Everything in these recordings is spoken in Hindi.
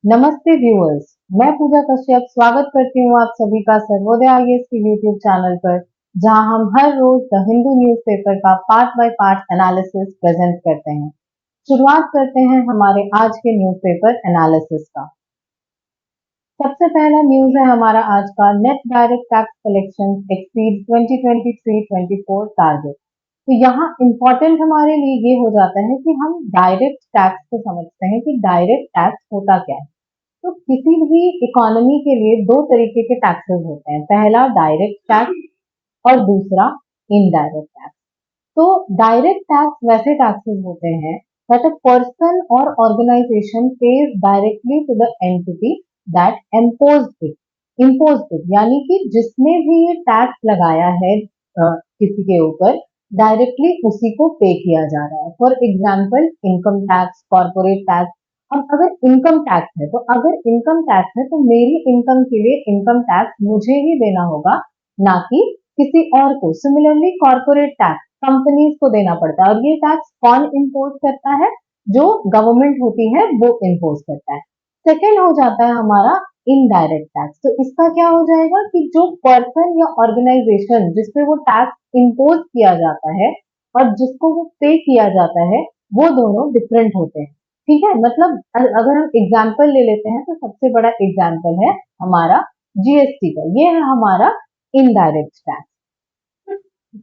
नमस्ते व्यूअर्स, मैं पूजा कश्यप स्वागत करती हूँ आप सभी का सर्वोदय आईएएस के यूट्यूब चैनल पर, जहां हम हर रोज द हिंदू न्यूज़पेपर का part by part analysis present करते हैं। शुरुआत करते हैं हमारे आज के न्यूज़पेपर एनालिसिस का। सबसे पहला न्यूज है हमारा आज का, net direct tax collection exceed 2023-24 target. तो यहाँ इंपॉर्टेंट हमारे लिए ये हो जाता है कि हम डायरेक्ट टैक्स को समझते हैं कि डायरेक्ट टैक्स होता क्या है। तो किसी भी इकोनॉमी के लिए दो तरीके के टैक्सेस होते हैं, पहला डायरेक्ट टैक्स और दूसरा इनडायरेक्ट टैक्स। तो डायरेक्ट टैक्स वैसे टैक्सेस होते हैं that a person or organization pays directly to the entity that imposed it, यानी कि जिसने भी ये टैक्स लगाया है किसी के ऊपर, डायरेक्टली उसी को पे किया जा रहा है। For example income tax, corporate tax. अब अगर इनकम टैक्स है, तो अगर इनकम टैक्स है तो मेरी इनकम के लिए इनकम टैक्स मुझे ही देना होगा, ना कि किसी और को। सिमिलरली कॉर्पोरेट टैक्स कंपनीज को देना पड़ता है, और ये टैक्स कौन इम्पोज करता है? जो गवर्नमेंट होती है वो इम्पोज करता है। सेकेंड हो जाता है हमारा इनडायरेक्ट टैक्स। तो इसका क्या हो जाएगा कि जो पर्सन या ऑर्गेनाइजेशन जिसपे वो टैक्स इम्पोज किया जाता है और जिसको वो पे किया जाता है, वो दोनों डिफरेंट होते हैं। ठीक है, मतलब अगर हम एग्जाम्पल ले लेते हैं तो सबसे बड़ा एग्जाम्पल है हमारा जीएसटी का। ये है हमारा इनडायरेक्ट टैक्स।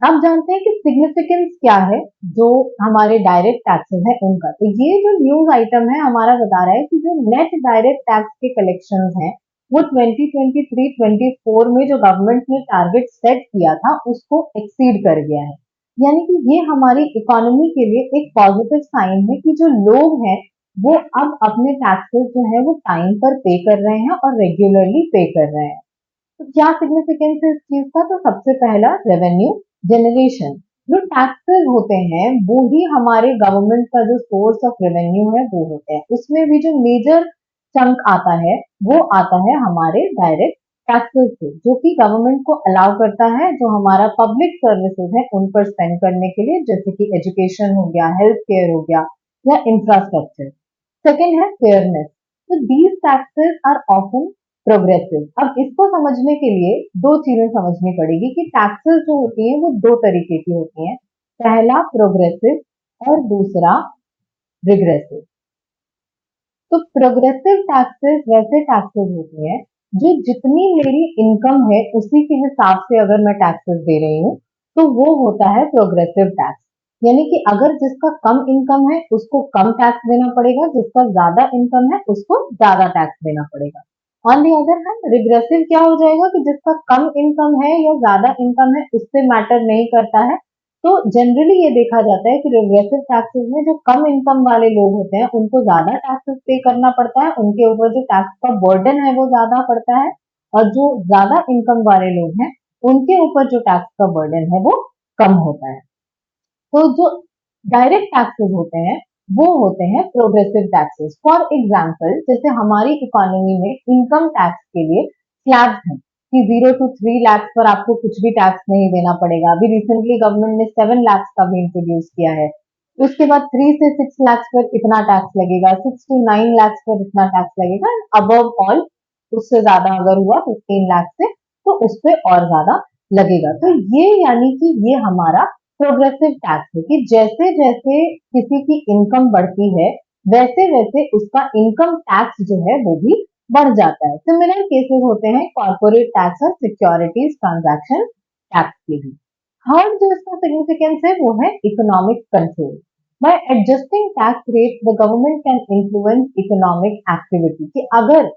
अब जानते हैं कि सिग्निफिकेंस क्या है जो हमारे डायरेक्ट टैक्सेस है उनका। तो ये जो न्यूज आइटम है हमारा बता रहा है कि जो नेट डायरेक्ट टैक्स के कलेक्शंस हैं वो 2023-24 में जो गवर्नमेंट ने टारगेट सेट किया था उसको एक्सीड कर गया है। यानी कि ये हमारी इकोनॉमी के लिए एक पॉजिटिव साइन है कि जो लोग हैं वो अब अपने टैक्सेस जो है वो टाइम पर पे कर रहे हैं और रेगुलरली पे कर रहे हैं। तो क्या सिग्निफिकेंस है इस चीज का? तो सबसे पहला रेवेन्यू जनरेशन। जो टैक्सेस होते हैं वो ही हमारे गवर्नमेंट का जो सोर्स ऑफ रेवेन्यू है वो होते हैं। उसमें भी जो मेजर चंक आता है वो आता है हमारे डायरेक्ट टैक्सेस से, जो कि गवर्नमेंट को अलाउ करता है जो हमारा पब्लिक सर्विसेज है उन पर स्पेंड करने के लिए, जैसे कि एजुकेशन हो गया, हेल्थ केयर हो गया या इंफ्रास्ट्रक्चर। सेकेंड है फेयरनेस। तो these taxes are often progressive. अब इसको समझने के लिए दो चीजें समझनी पड़ेगी कि टैक्सेस जो होती हैं वो दो तरीके की होती हैं, पहला प्रोग्रेसिव और दूसरा रिग्रेसिव। तो प्रोग्रेसिव टैक्सेस वैसे टैक्सेस होते हैं जो जितनी मेरी इनकम है उसी के हिसाब से अगर मैं टैक्सेस दे रही हूँ तो वो होता है प्रोग्रेसिव टैक्स। यानी कि अगर जिसका कम इनकम है उसको कम टैक्स देना पड़ेगा, जिसका ज्यादा इनकम है उसको ज्यादा टैक्स देना पड़ेगा। On the other hand regressive क्या हो जाएगा कि जिसका कम इनकम है या ज्यादा इनकम है उससे मैटर नहीं करता है। तो जनरली ये देखा जाता है कि रिग्रेसिव टैक्सेस में जो कम इनकम वाले लोग होते हैं उनको ज्यादा टैक्सेस पे करना पड़ता है, उनके ऊपर जो टैक्स का बर्डन है वो ज्यादा पड़ता है, और जो ज्यादा इनकम वाले लोग हैं उनके ऊपर जो टैक्स का बर्डन है वो कम होता है। तो जो डायरेक्ट टैक्सेस होते हैं वो होते हैं प्रोग्रेसिव टैक्सेस। फॉर एग्जाम्पल जैसे हमारी इकोनॉमी में इनकम टैक्स के लिए स्लैब्स हैं कि 0 to 3 लाख पर आपको कुछ भी टैक्स नहीं देना पड़ेगा। अभी रिसेंटली गवर्नमेंट ने 7 लाख का भी इंट्रोड्यूस किया है। उसके बाद 3 से 6 लाख पर इतना टैक्स लगेगा, 6 to 9 लाख पर इतना टैक्स लगेगा, अबव ऑल उससे ज्यादा अगर हुआ 15 लाख से तो उस पर और ज्यादा लगेगा। तो ये यानी कि ये हमारा प्रोग्रेसिव टैक्स है कि जैसे जैसे किसी की इनकम बढ़ती है वैसे वैसे उसका इनकम टैक्स जो है वो भी बढ़ जाता है। सिमिलर केसेस होते हैं कॉर्पोरेट टैक्स और सिक्योरिटीज ट्रांजैक्शन टैक्स के भी। थर्ड जो इसका सिग्निफिकेंस है वो है economic control. Bye adjusting tax rate the government can influence economic activity. कि अगर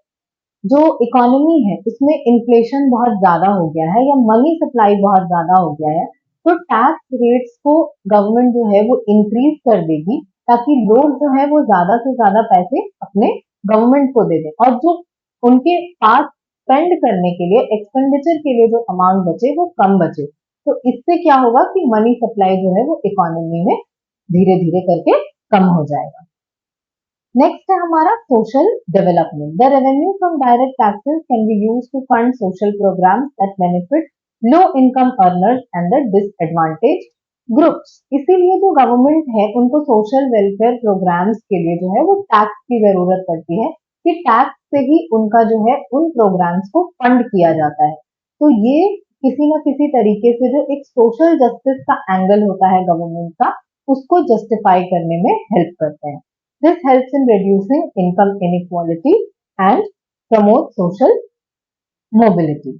जो इकोनॉमी है उसमें इन्फ्लेशन बहुत ज्यादा हो गया है या मनी सप्लाई बहुत ज्यादा हो गया है, तो टैक्स रेट्स को गवर्नमेंट जो है वो इंक्रीज कर देगी ताकि लोग जो है वो ज्यादा से ज्यादा पैसे अपने गवर्नमेंट को दे दें, और जो उनके पास स्पेंड करने के लिए, एक्सपेंडिचर के लिए जो अमाउंट बचे वो कम बचे। तो इससे क्या होगा कि मनी सप्लाई जो है वो इकोनॉमी में धीरे धीरे करके कम हो जाएगा। नेक्स्ट है हमारा social development. The revenue from direct taxes can be used to fund social programs that benefit low income earners and the disadvantaged groups. इसीलिए जो गवर्नमेंट है उनको सोशल वेलफेयर प्रोग्राम्स के लिए जो है वो टैक्स की जरूरत पड़ती है कि टैक्स से ही उनका जो है उन प्रोग्राम्स को फंड किया जाता है। तो ये किसी न किसी तरीके से जो एक सोशल जस्टिस का एंगल होता है गवर्नमेंट का, उसको जस्टिफाई करने में हेल्प करते हैं। This helps in reducing income inequality and promote social mobility.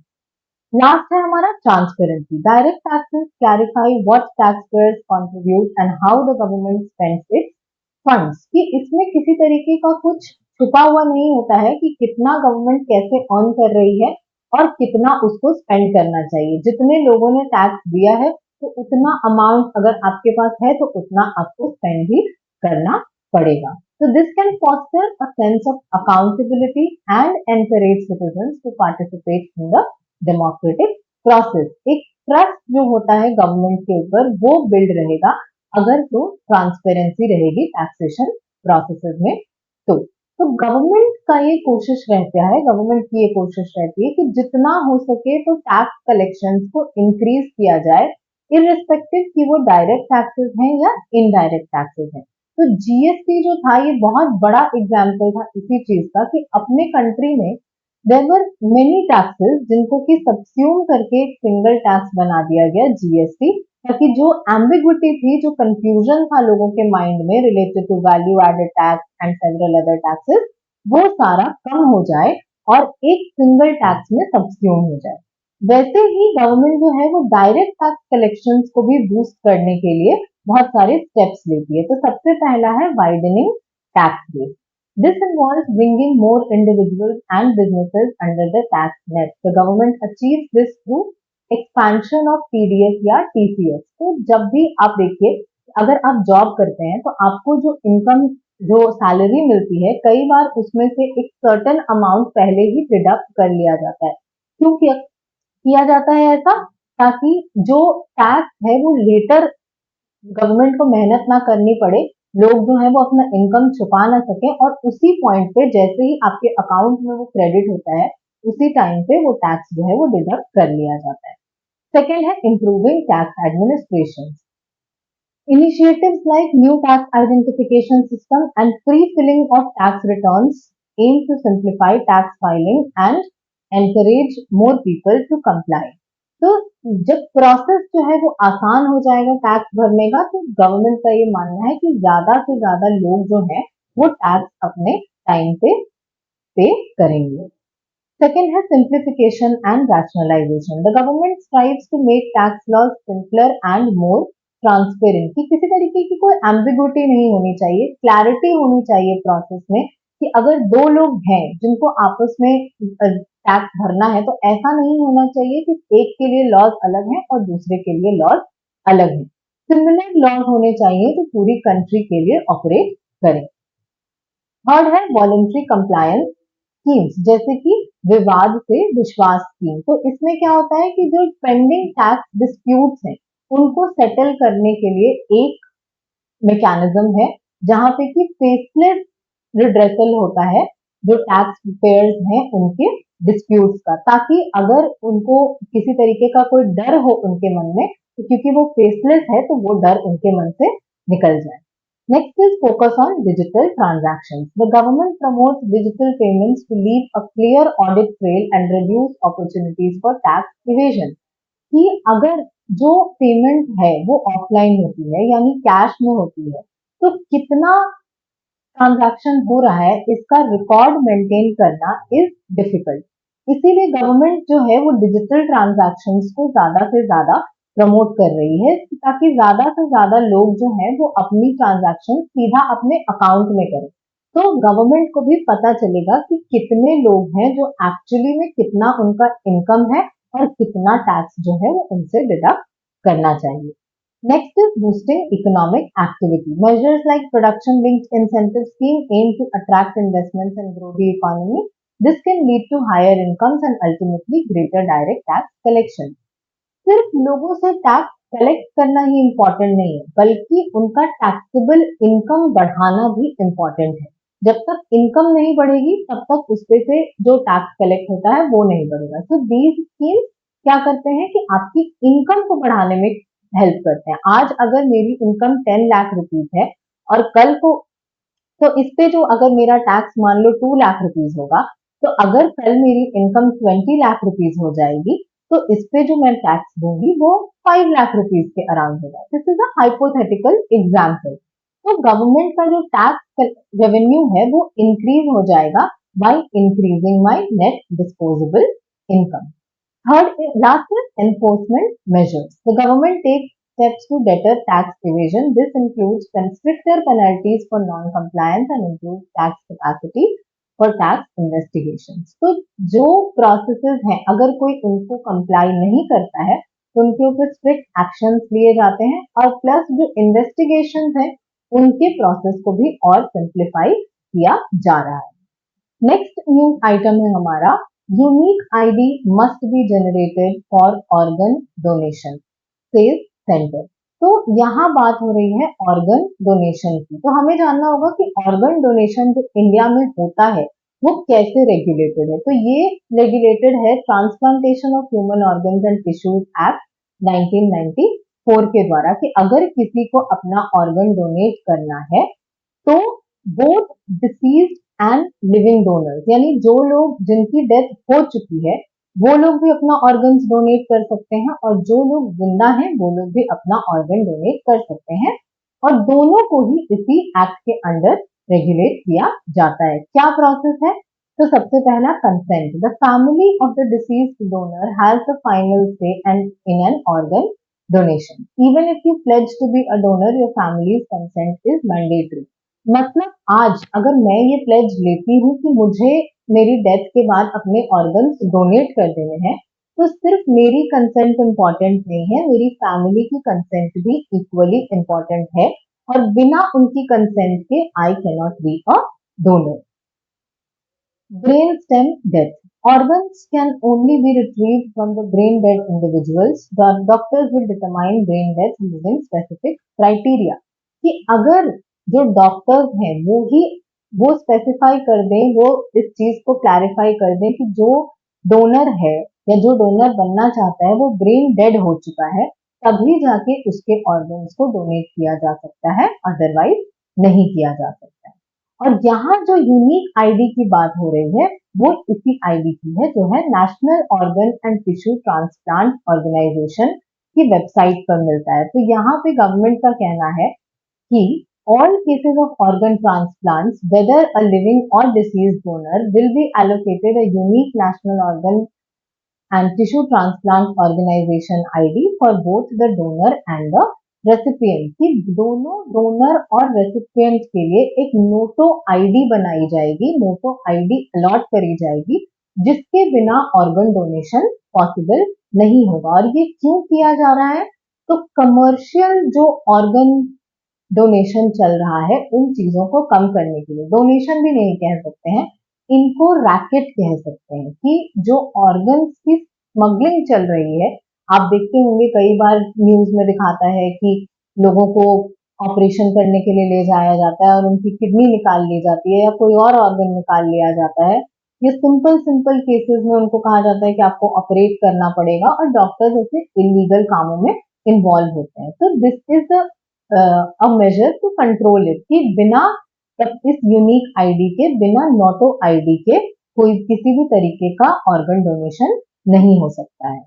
Last है हमारा transparency. Direct taxes clarify what taxpayers contribute and how the government spends it's funds. कि इसमें किसी तरीके का कुछ छुपा हुआ नहीं होता है कि कितना गवर्नमेंट कैसे अर्न कर रही है और कितना उसको स्पेंड करना चाहिए। जितने लोगों ने टैक्स दिया है तो उतना अमाउंट अगर आपके पास है तो उतना आपको स्पेंड भी करना पड़ेगा। So this can foster a sense of accountability and encourage citizens to participate in the democratic process। एक ट्रस्ट जो होता है गवर्नमेंट के ऊपर वो बिल्ड रहेगा अगर तो ट्रांसपेरेंसी रहेगी टैक्सेशन प्रोसेसेस में। तो गवर्नमेंट का ये कोशिश रहता है, गवर्नमेंट की ये कोशिश रहती है कि जितना हो सके तो टैक्स कलेक्शंस को इंक्रीज किया जाए, इररिस्पेक्टिव कि वो डायरेक्ट टैक्सेस हैं या इनडायरेक्ट टैक्सेस हैं। तो जीएसटी जो था ये बहुत बड़ा एग्जाम्पल था इसी चीज का कि अपने कंट्री में देयर वर मेनी टैक्सेस जिनको कि सब्स्यूम करके एक सिंगल टैक्स बना दिया गया जीएसटी, ताकि जो एम्बिग्विटी थी, जो कंफ्यूजन था लोगों के माइंड में related to value added tax and several other taxes, वो सारा कम हो जाए और एक सिंगल टैक्स में सब्स्यूम हो जाए। वैसे ही गवर्नमेंट जो है वो डायरेक्ट टैक्स कलेक्शंस को भी बूस्ट करने के लिए बहुत सारे स्टेप्स लेती है। तो सबसे पहला है widening tax base. This involves bringing more individuals and businesses under the tax net. The government achieves this through expansion of TDS या टीसीएस। तो जब भी आप देखिए, अगर आप जॉब करते हैं तो आपको जो इनकम, जो सैलरी मिलती है, कई बार उसमें से एक सर्टेन अमाउंट पहले ही डिडक्ट कर लिया जाता है। क्यों किया जाता है ऐसा? ताकि जो टैक्स है वो लेटर गवर्नमेंट को मेहनत ना करनी पड़े, लोग जो है वो अपना इनकम छुपा ना सके और उसी पॉइंट पे जैसे ही आपके अकाउंट में वो क्रेडिट होता है उसी टाइम पे वो टैक्स जो है वो डिडक्ट कर लिया जाता है। सेकेंड है improving tax administration. Initiatives like new tax identification system and pre-filling of tax returns aim to simplify tax filing and encourage more people to comply। तो जब प्रोसेस जो है वो आसान हो जाएगा टैक्स भरने का, तो गवर्नमेंट का ये मानना है कि ज्यादा से ज्यादा लोग जो है वो टैक्स अपने टाइम पे करेंगे। Second है simplification and rationalization. The government strives to make tax laws simpler and more transparent। कि किसी तरीके की कोई ambiguity नहीं होनी चाहिए, clarity होनी चाहिए प्रोसेस में कि अगर दो लोग हैं जिनको आपस में टैक्स भरना है तो ऐसा नहीं होना चाहिए कि एक के लिए लॉज अलग हैं और दूसरे के लिए लॉज अलग हैं। सिमिलर लॉज होने चाहिए जो पूरी कंट्री के लिए ऑपरेट करें। थर्ड है वॉलंटरी कंप्लायंस स्कीम्स, जैसे कि विवाद से विश्वास स्कीम। तो इसमें क्या होता है कि जो पेंडिंग टैक्स डिस्प्यूट्स हैं उनको सेटल करने के लिए एक मैकेनिज्म है जहां पे कि फेसलेस रिड्रेसल होता है जो टैक्स पेयर्स हैं उनके डिस्प्यूट्स का, ताकि अगर उनको किसी तरीके का कोई डर हो उनके मन में, तो क्योंकि वो फेसलेस है तो वो डर उनके मन से निकल जाए। Next is focus on digital transactions. The government promotes digital payments to leave a clear audit trail and reduce opportunities for tax evasion। कि अगर जो पेमेंट है वो ऑफलाइन होती है यानी कैश में होती है, तो कितना ट्रांजैक्शन हो रहा है इसका रिकॉर्ड मेंटेन करना इज डिफिकल्ट। इसीलिए गवर्नमेंट जो है वो डिजिटल ट्रांजैक्शंस को ज्यादा से ज्यादा प्रमोट कर रही है, ताकि ज्यादा से ज्यादा लोग जो हैं वो अपनी ट्रांजैक्शन सीधा अपने अकाउंट में करें। तो गवर्नमेंट को भी पता चलेगा कि कितने लोग हैं जो एक्चुअली में कितना उनका इनकम है और कितना टैक्स जो है वो उनसे डिडक्ट करना चाहिए। Next is boosting economic activity. Measures like production-linked incentive scheme aim to attract investments and grow the economy. This can lead to higher incomes and ultimately greater direct tax collection। सिर्फ लोगों से टैक्स कलेक्ट करना ही इम्पोर्टेंट नहीं है, बल्कि उनका टैक्सेबल इनकम बढ़ाना भी इम्पोर्टेंट है। जब तक इनकम नहीं बढ़ेगी तब तक उसपे से जो टैक्स कलेक्ट होता है वो नहीं बढ़ेगा। तो दीज स्कीम्स क्या करते हैं कि आपकी इनकम को बढ़ाने में हेल्प करते हैं। आज अगर मेरी इनकम 10 लाख रुपीज है और कल को तो इस पे जो अगर मेरा टैक्स मान लो 2 लाख रुपीज होगा, तो अगर कल मेरी इनकम 20 लाख रुपीज हो जाएगी, तो इस पे जो मैं टैक्स दूंगी वो 5 लाख रुपीज के अराउंड होगा। This is a hypothetical example. तो गवर्नमेंट का जो टैक्स रेवेन्यू है वो इंक्रीज हो जाएगा by increasing my net disposable income. Third, last is enforcement measures. The government takes steps to deter tax evasion. This includes stricter penalties for non-compliance and improved tax capacity for tax investigations. तो जो processes हैं, अगर कोई उनको comply नहीं करता है, तो उनके ऊपर strict actions लिए जाते हैं और plus जो investigations हैं, उनके process को भी और simplify किया जा रहा है। नेक्स्ट न्यूज आइटम है हमारा unique ID must be generated for organ donation says centre. तो यहाँ बात हो रही है ऑर्गन डोनेशन की। तो हमें जानना होगा कि ऑर्गन डोनेशन जो इंडिया में होता है वो कैसे रेगुलेटेड है। तो ये रेगुलेटेड है transplantation of human organs and tissues act 1994 के द्वारा कि अगर किसी को अपना ऑर्गन डोनेट करना है तो both deceased and living donors, यानी जो लोग जिनकी डेथ हो चुकी है वो लोग भी अपना ऑर्गन्स डोनेट कर सकते हैं और जो लोग जिंदा हैं वो लोग भी अपना ऑर्गन डोनेट कर सकते हैं और दोनों को ही इसी एक्ट के अंडर रेगुलेट किया जाता है। क्या प्रोसेस है? तो सबसे पहला consent. The family of the deceased donor has the final say and in an organ donation. Even if you pledge to be a donor your family's consent is mandatory. मतलब आज अगर मैं ये प्लेज लेती हूँ कि मुझे मेरी डेथ के बाद अपने ऑर्गन्स डोनेट कर देने हैं, तो सिर्फ मेरी कंसेंट इम्पोर्टेंट नहीं है, मेरी फैमिली की कंसेंट भी इक्वली इम्पोर्टेंट है और बिना उनकी कंसेंट के I can not be a donor. Brain stem death. Organs can only be retrieved from the brain dead individuals. The doctors will determine brain death using specific criteria. कि अगर जो डॉक्टर्स हैं वो स्पेसिफाई कर दें, वो इस चीज को क्लैरिफाई कर दें कि जो डोनर है या जो डोनर बनना चाहता है वो ब्रेन डेड हो चुका है, तभी जाके उसके ऑर्गन्स को डोनेट किया जा सकता है, अदरवाइज नहीं किया जा सकता है। और यहाँ जो यूनिक आईडी की बात हो रही है वो इसी आईडी की है जो है national organ and tissue transplant organisation की वेबसाइट पर मिलता है। तो यहाँ पे गवर्नमेंट का कहना है कि all cases of organ transplants, whether a living or deceased donor, will be allocated a unique national organ and tissue transplant organization ID for both the donor and the recipient कि दोनों डोनर और रेसिपिएंट के लिए एक नोटो आईडी बनाई जाएगी, नोटो आईडी अलॉट करी जाएगी जिसके बिना ऑर्गन डोनेशन पॉसिबल नहीं होगा। और ये क्यों किया जा रहा है? तो कमर्शियल जो ऑर्गन डोनेशन चल रहा है उन चीजों को कम करने के लिए, डोनेशन भी नहीं कह सकते हैं, इनको रैकेट कह सकते हैं कि जो ऑर्गन्स की स्मगलिंग चल रही है। आप देखते होंगे कई बार न्यूज में दिखाता है कि लोगों को ऑपरेशन करने के लिए ले जाया जाता है और उनकी किडनी निकाल ली जाती है या कोई और ऑर्गन निकाल लिया जाता है। ये सिंपल सिंपल केसेस में उनको कहा जाता है कि आपको ऑपरेट करना पड़ेगा और डॉक्टर्स ऐसे इलीगल कामों में इन्वॉल्व होते हैं। तो this is a major to control it कि बिना इस यूनिक आईडी के, बिना नोटो आईडी के कोई किसी भी तरीके का ऑर्गन डोनेशन नहीं हो सकता है।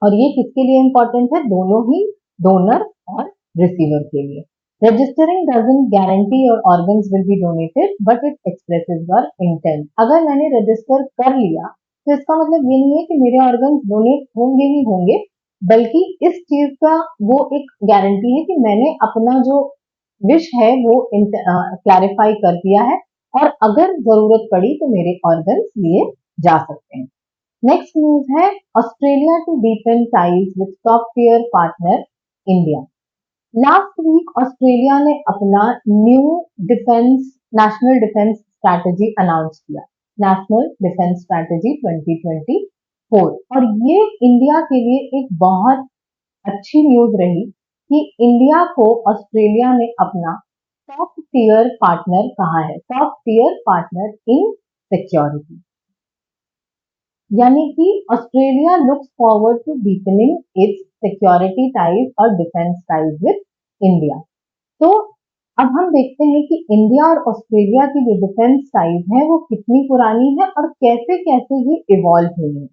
और ये किसके लिए इंपॉर्टेंट है? दोनों ही डोनर और रिसीवर के लिए। Registering doesn't guarantee your organs will be donated but it expresses your intent. अगर मैंने रजिस्टर कर लिया तो इसका मतलब ये नहीं है कि मेरे ऑर्गन्स डोनेट होंगे ही होंगे, बल्कि इस चीज का वो एक गारंटी है कि मैंने अपना जो विश है वो क्लैरिफाई कर दिया है और अगर जरूरत पड़ी तो मेरे ऑर्गन्स लिए जा सकते हैं। नेक्स्ट न्यूज है Australia to deepen ties with top tier partner India. Last week Australia ने अपना new defence national defence strategy announce किया, नेशनल डिफेंस स्ट्रैटेजी 2024। और ये इंडिया के लिए एक बहुत अच्छी न्यूज रही कि इंडिया को ऑस्ट्रेलिया ने अपना टॉप टियर पार्टनर कहा है, top tier partner in security. यानी कि Australia looks forward to deepening its security ties और डिफेंस टाइज विद इंडिया। तो अब हम देखते हैं कि इंडिया और ऑस्ट्रेलिया की जो डिफेंस टाइज है वो कितनी पुरानी है और कैसे कैसे ये इवॉल्व हुई है।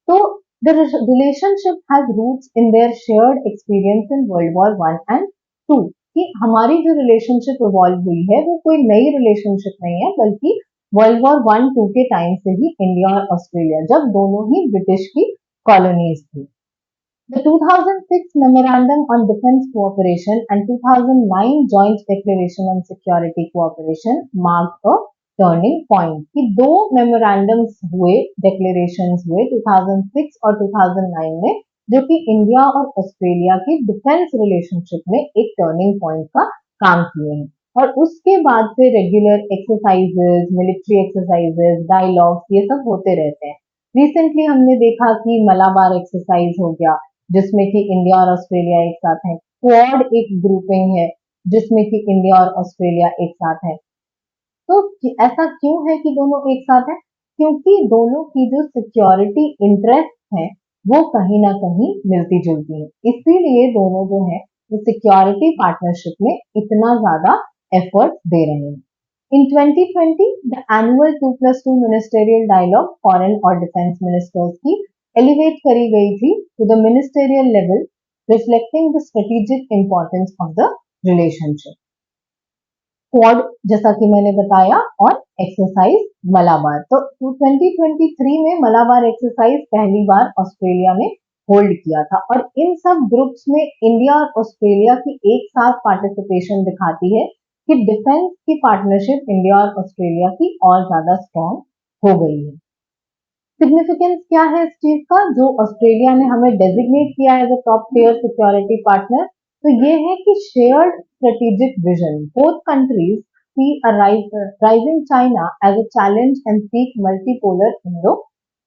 तो the relationship has roots in their shared experience in world war one and two, कि हमारी जो रिलेशनशिप इवॉल्व हुई है वो कोई नई रिलेशनशिप नहीं है, बल्कि वर्ल्ड वॉर वन टू के टाइम से ही इंडिया और ऑस्ट्रेलिया, जब दोनों ही ब्रिटिश की कॉलोनीज थी। The 2006 Memorandum on Defense Cooperation and 2009 Joint Declaration on Security Cooperation marked a turning point कि दो मेमोरेंडम्स हुए, डेक्लेरेशंस हुए 2006 और 2009 में, जो कि इंडिया और ऑस्ट्रेलिया की डिफेंस रिलेशनशिप में एक टर्निंग पॉइंट का काम किए हैं। और उसके बाद से regular exercises, military exercises, dialogues, ये सब होते रहते हैं। रिसेंटली हमने देखा कि मलाबार एक्सरसाइज हो गया, जिसमें कि इंडिया और ऑस्ट्रेलिया एक साथ है। क्वाड एक ग्रुपिंग है जिसमें कि इंडिया और ऑस्ट्रेलिया एक साथ है। तो ऐसा क्यों है कि दोनों एक साथ हैं? क्योंकि दोनों की जो सिक्योरिटी इंटरेस्ट है वो कहीं ना कहीं मिलती जुलती है, इसीलिए दोनों जो है वो सिक्योरिटी पार्टनरशिप में इतना ज्यादा एफर्ट दे रहे हैं। In 2020, the annual 2+2 ministerial dialogue foreign और डिफेंस मिनिस्टर्स की एलिवेट करी गई थी to the ministerial level, reflecting the strategic importance of the relationship. Quad जैसा कि मैंने बताया, और एक्सरसाइज मलाबार। तो 2023 में मलाबार एक्सरसाइज पहली बार ऑस्ट्रेलिया में होल्ड किया था, और इन सब ग्रुप्स में इंडिया और ऑस्ट्रेलिया की एक साथ पार्टिसिपेशन दिखाती है कि डिफेंस की पार्टनरशिप इंडिया और ऑस्ट्रेलिया की और ज्यादा स्ट्रॉन्ग हो गई है। सिग्निफिकेंस क्या है इस चीज का, जो ऑस्ट्रेलिया ने हमें डेजिग्नेट किया as a top tier security partner, तो ये है कि shared strategic vision, both countries see a rising China as a challenge and seek multipolar Indo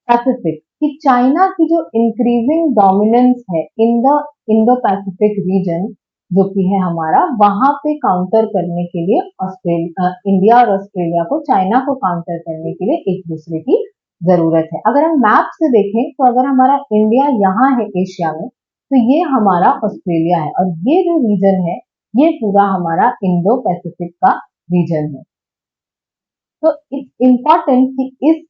Pacific, कि चाइना की जो इंक्रीजिंग डोमिनेंस है in the Indo Pacific region, जो कि है हमारा, वहां पे काउंटर करने के लिए ऑस्ट्रेलिया, इंडिया और ऑस्ट्रेलिया को चाइना को काउंटर करने के लिए एक दूसरे की जरूरत है। अगर हम मैप से देखें तो अगर हमारा इंडिया यहाँ है एशिया में, तो ये हमारा ऑस्ट्रेलिया है, और ये जो रीजन है ये पूरा हमारा इंडो पैसिफिक का रीजन है। तो इट्स इम्पोर्टेंट कि इस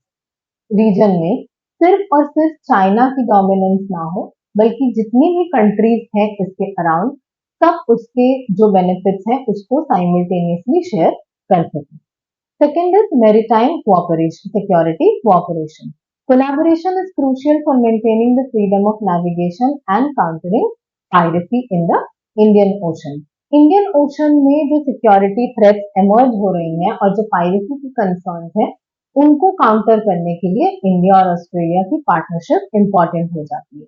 रीजन में सिर्फ और सिर्फ चाइना की डोमिनेंस ना हो, बल्कि जितनी भी कंट्रीज हैं इसके अराउंड, सब उसके जो बेनिफिट्स हैं उसको साइमल्टेनियसली शेयर कर सकें। Second is maritime cooperation, security cooperation. Collaboration is crucial for maintaining the freedom of navigation and countering piracy in the Indian Ocean. Indian ocean में जो सिक्योरिटी थ्रेट्स एमर्ज हो रही हैं और जो पायरेसी की कंसर्न्स हैं, उनको काउंटर करने के लिए इंडिया और ऑस्ट्रेलिया की पार्टनरशिप इंपॉर्टेंट हो जाती है।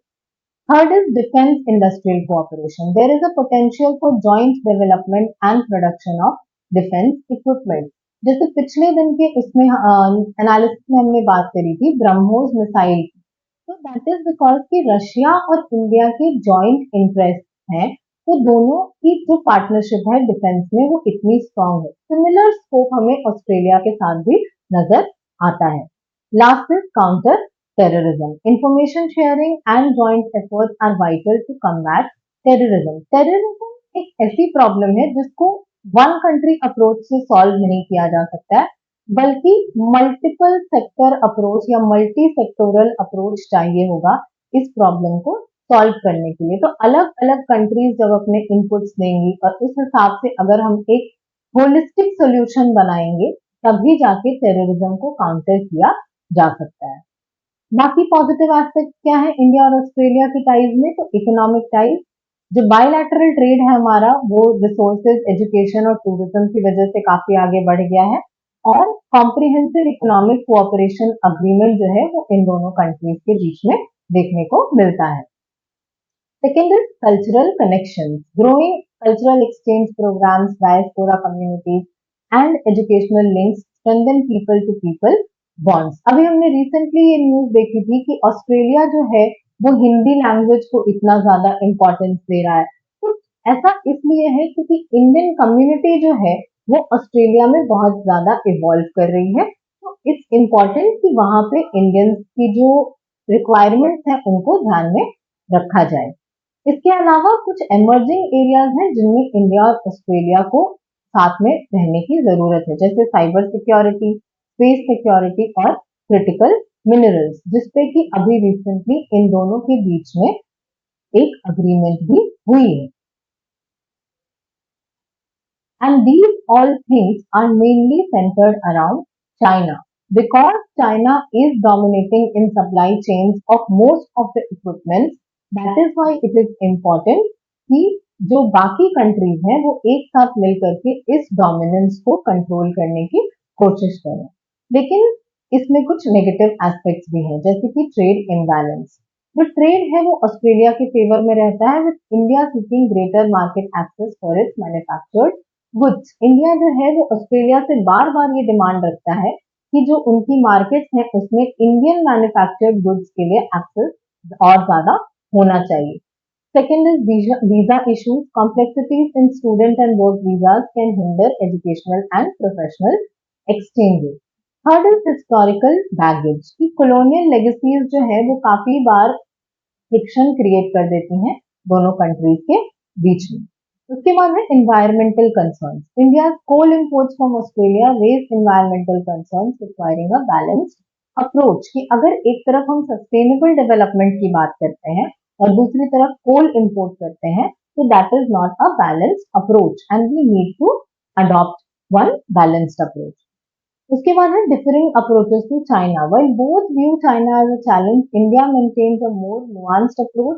Third is defense industrial cooperation. There is a potential for joint development and production of defense equipment. जैसे पिछले दिन के इसमें एनालिसिस में हमने बात करी थी ब्रह्मोस मिसाइल की, तो दैट इज बिकॉज कि रशिया और इंडिया के जॉइंट इंटरेस्ट हैं, तो दोनों की जो पार्टनरशिप है डिफेंस में वो इतनी स्ट्रांग है। सिमिलर स्कोप हमें ऑस्ट्रेलिया के साथ भी नजर आता है। Last is counter terrorism. Information sharing and joint efforts are vital to combat terrorism. Terrorism एक ऐसी प्रॉब्लम है जिसको वन कंट्री अप्रोच से सॉल्व नहीं किया जा सकता है, बल्कि मल्टीपल सेक्टर अप्रोच या मल्टी सेक्टोरल अप्रोच चाहिए होगा इस प्रॉब्लम को सॉल्व करने के लिए। तो अलग अलग कंट्रीज जब अपने इनपुट्स देंगी और उस हिसाब से अगर हम एक होलिस्टिक सोल्यूशन बनाएंगे, तभी जाके टेररिज्म को काउंटर किया जा सकता है। बाकी पॉजिटिव एस्पेक्ट क्या है इंडिया और ऑस्ट्रेलिया की टाइज में, तो इकोनॉमिक टाइज, जो बायलैटरल ट्रेड है हमारा वो रिसोर्सेज, एजुकेशन और टूरिज्म की वजह से काफी आगे बढ़ गया है, और कॉम्प्रिहेंसिव इकोनॉमिक कोऑपरेशन अग्रीमेंट जो है वो इन दोनों कंट्रीज के बीच में देखने को मिलता है। Second is cultural connection, growing cultural exchange programs, diaspora communities and educational links strengthen people to people bonds. अभी हमने रिसेंटली ये न्यूज देखी थी कि ऑस्ट्रेलिया जो है वो हिंदी लैंग्वेज को इतना ज्यादा इम्पोर्टेंस दे रहा है। तो ऐसा इसलिए है क्योंकि इंडियन कम्युनिटी जो है वो ऑस्ट्रेलिया में बहुत ज्यादा इवॉल्व कर रही है, तो इट्स इम्पोर्टेंट कि वहां पे इंडियंस की जो रिक्वायरमेंट्स हैं उनको ध्यान में रखा जाए। इसके अलावा कुछ एमर्जिंग एरियाज हैं जिनमें इंडिया और ऑस्ट्रेलिया को साथ में रहने की जरूरत है, जैसे साइबर सिक्योरिटी, स्पेस सिक्योरिटी और क्रिटिकल मिनरल्स, जिसपे कि अभी रिसेंटली इन दोनों के बीच में एक अग्रीमेंट भी हुई है। And these all things are mainly centered around China because China is dominating in supply chains of most of the equipment. That is why it is important कि जो बाकी कंट्रीज हैं वो एक साथ मिलकर के इस डोमिनेंस को कंट्रोल करने की कोशिश करें। लेकिन इसमें कुछ नेगेटिव एस्पेक्ट्स भी हैं, जैसे कि ट्रेड इम्बैलेंस। जो ट्रेड है वो ऑस्ट्रेलिया के फेवर में रहता है, with India seeking greater market access for its manufactured goods. India जो है वो ऑस्ट्रेलिया से बार बार ये डिमांड रखता है कि जो उनकी मार्केट है उसमें इंडियन मैन्युफैक्चर्ड गुड्स के लिए एक्सेस और ज्यादा होना चाहिए। Second is visa issues, complexities in student and work visas can hinder educational and professional exchanges. Third is historical baggage, की कॉलोनियल लेगेसीज जो है वो काफी बार फ्रिक्शन क्रिएट कर देती हैं दोनों कंट्रीज के बीच में। उसके बाद है environmental concerns. India coal imports from Australia raise environmental concerns requiring a balanced approach, कि अगर एक तरफ हम सस्टेनेबल डेवलपमेंट की बात करते हैं और दूसरी तरफ कोल इंपोर्ट करते हैं, तो that is not a balanced approach and we need to adopt one balanced approach. उसके बाद है differing approaches to China. While both view China as a challenge, India maintains a more nuanced approach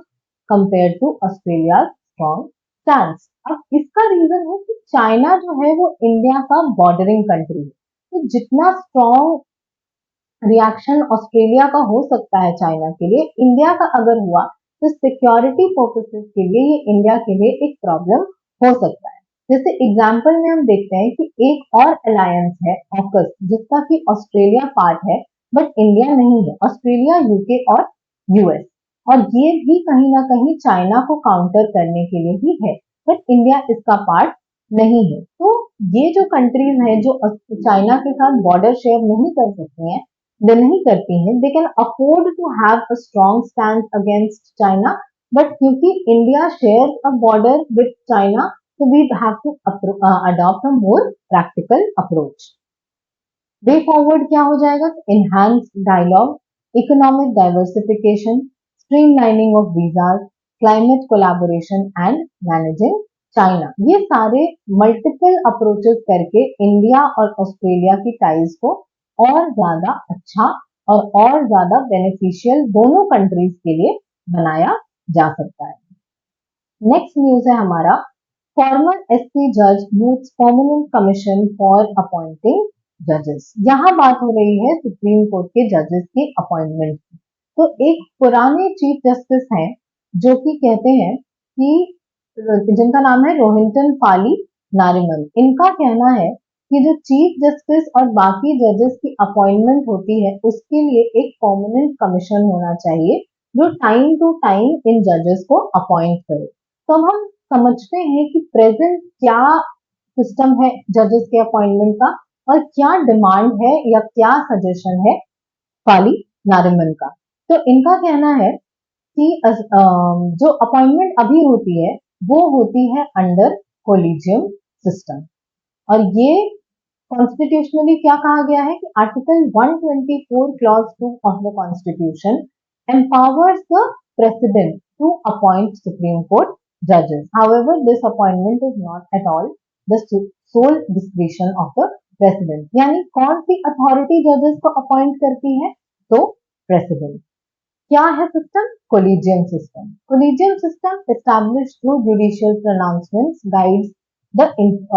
compared to Australia strong stance. अब इसका रीजन है कि चाइना जो है वो इंडिया का बॉर्डरिंग कंट्री है, तो जितना स्ट्रॉन्ग रिएक्शन ऑस्ट्रेलिया का हो सकता है चाइना के लिए, इंडिया का अगर हुआ तो सिक्योरिटी पर्पसेस के लिए ये इंडिया के लिए एक प्रॉब्लम हो सकता है। जैसे एग्जाम्पल में हम देखते हैं कि एक और अलायंस है ऑकस, जिसका कि ऑस्ट्रेलिया पार्ट है बट इंडिया नहीं है, ऑस्ट्रेलिया, यूके और यूएस, और ये भी कहीं ना कहीं चाइना को काउंटर करने के लिए ही है, बट इंडिया इसका पार्ट नहीं है। तो ये जो कंट्रीज हैं जो चाइना के साथ बॉर्डर शेयर नहीं कर सकती हैं, they नहीं करती हैं, they can afford to have a strong stance against China, but क्योंकि India shares a border with China, so we have to adopt a more practical approach. Way forward क्या हो जाएगा? Enhanced dialogue, economic diversification, streamlining of visas, climate collaboration and managing China. ये सारे मल्टीपल अप्रोचेस करके इंडिया और ऑस्ट्रेलिया की टाइज को और ज्यादा अच्छा और ज्यादा बेनिफिशियल दोनों कंट्रीज के लिए बनाया जा सकता है। नेक्स्ट न्यूज है हमारा, फॉर्मर एससी जज moves permanent commission for appointing जजेस। यहाँ बात हो रही है सुप्रीम कोर्ट के जजेस की अपॉइंटमेंट की। तो एक पुराने चीफ जस्टिस हैं जो कि कहते हैं कि जिनका नाम है रोहिंटन पाली नारिमन। इनका कहना है कि जो चीफ जस्टिस और बाकी जजेस की अपॉइंटमेंट होती है उसके लिए एक परमानेंट कमीशन होना चाहिए जो टाइम टू टाइम इन जजेस को अपॉइंट करे। तो हम समझते हैं कि प्रेजेंट क्या सिस्टम है जजेस के अपॉइंटमेंट का और क्या डिमांड है या क्या सजेशन है पाली नारिमन का। तो इनका कहना है कि जो अपॉइंटमेंट अभी होती है वो होती है अंडर कोलिजियम सिस्टम, और ये कॉन्स्टिट्यूशनली क्या कहा गया है कि article 124 clause 2 of the constitution empowers the president to appoint Supreme Court judges. However, this appointment is not at all the sole discretion of the president. यानी कौन सी अथॉरिटी जजेस को अपॉइंट करती है? तो प्रेसिडेंट। क्या है system? Collegium system. Collegium system established through judicial pronouncements guides the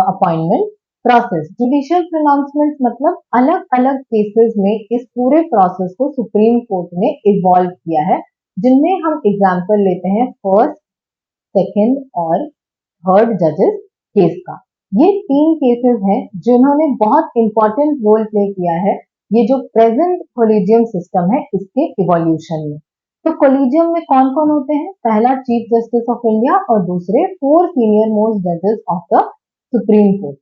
appointment process. Judicial pronouncement मतलब अलग अलग केसेस में इस पूरे प्रोसेस को सुप्रीम कोर्ट ने इवॉल्व किया है, जिनमें हम एग्जांपल लेते हैं फर्स्ट, सेकंड और थर्ड जजेस केस का। ये तीन केसेस हैं जिन्होंने बहुत इंपॉर्टेंट रोल प्ले किया है ये जो प्रेजेंट कोलिजियम सिस्टम है इसके इवोल्यूशन में। तो कोलिजियम में कौन कौन होते हैं? पहला चीफ जस्टिस ऑफ इंडिया और दूसरे 4 सीनियर मोस्ट जजेस of the supreme court.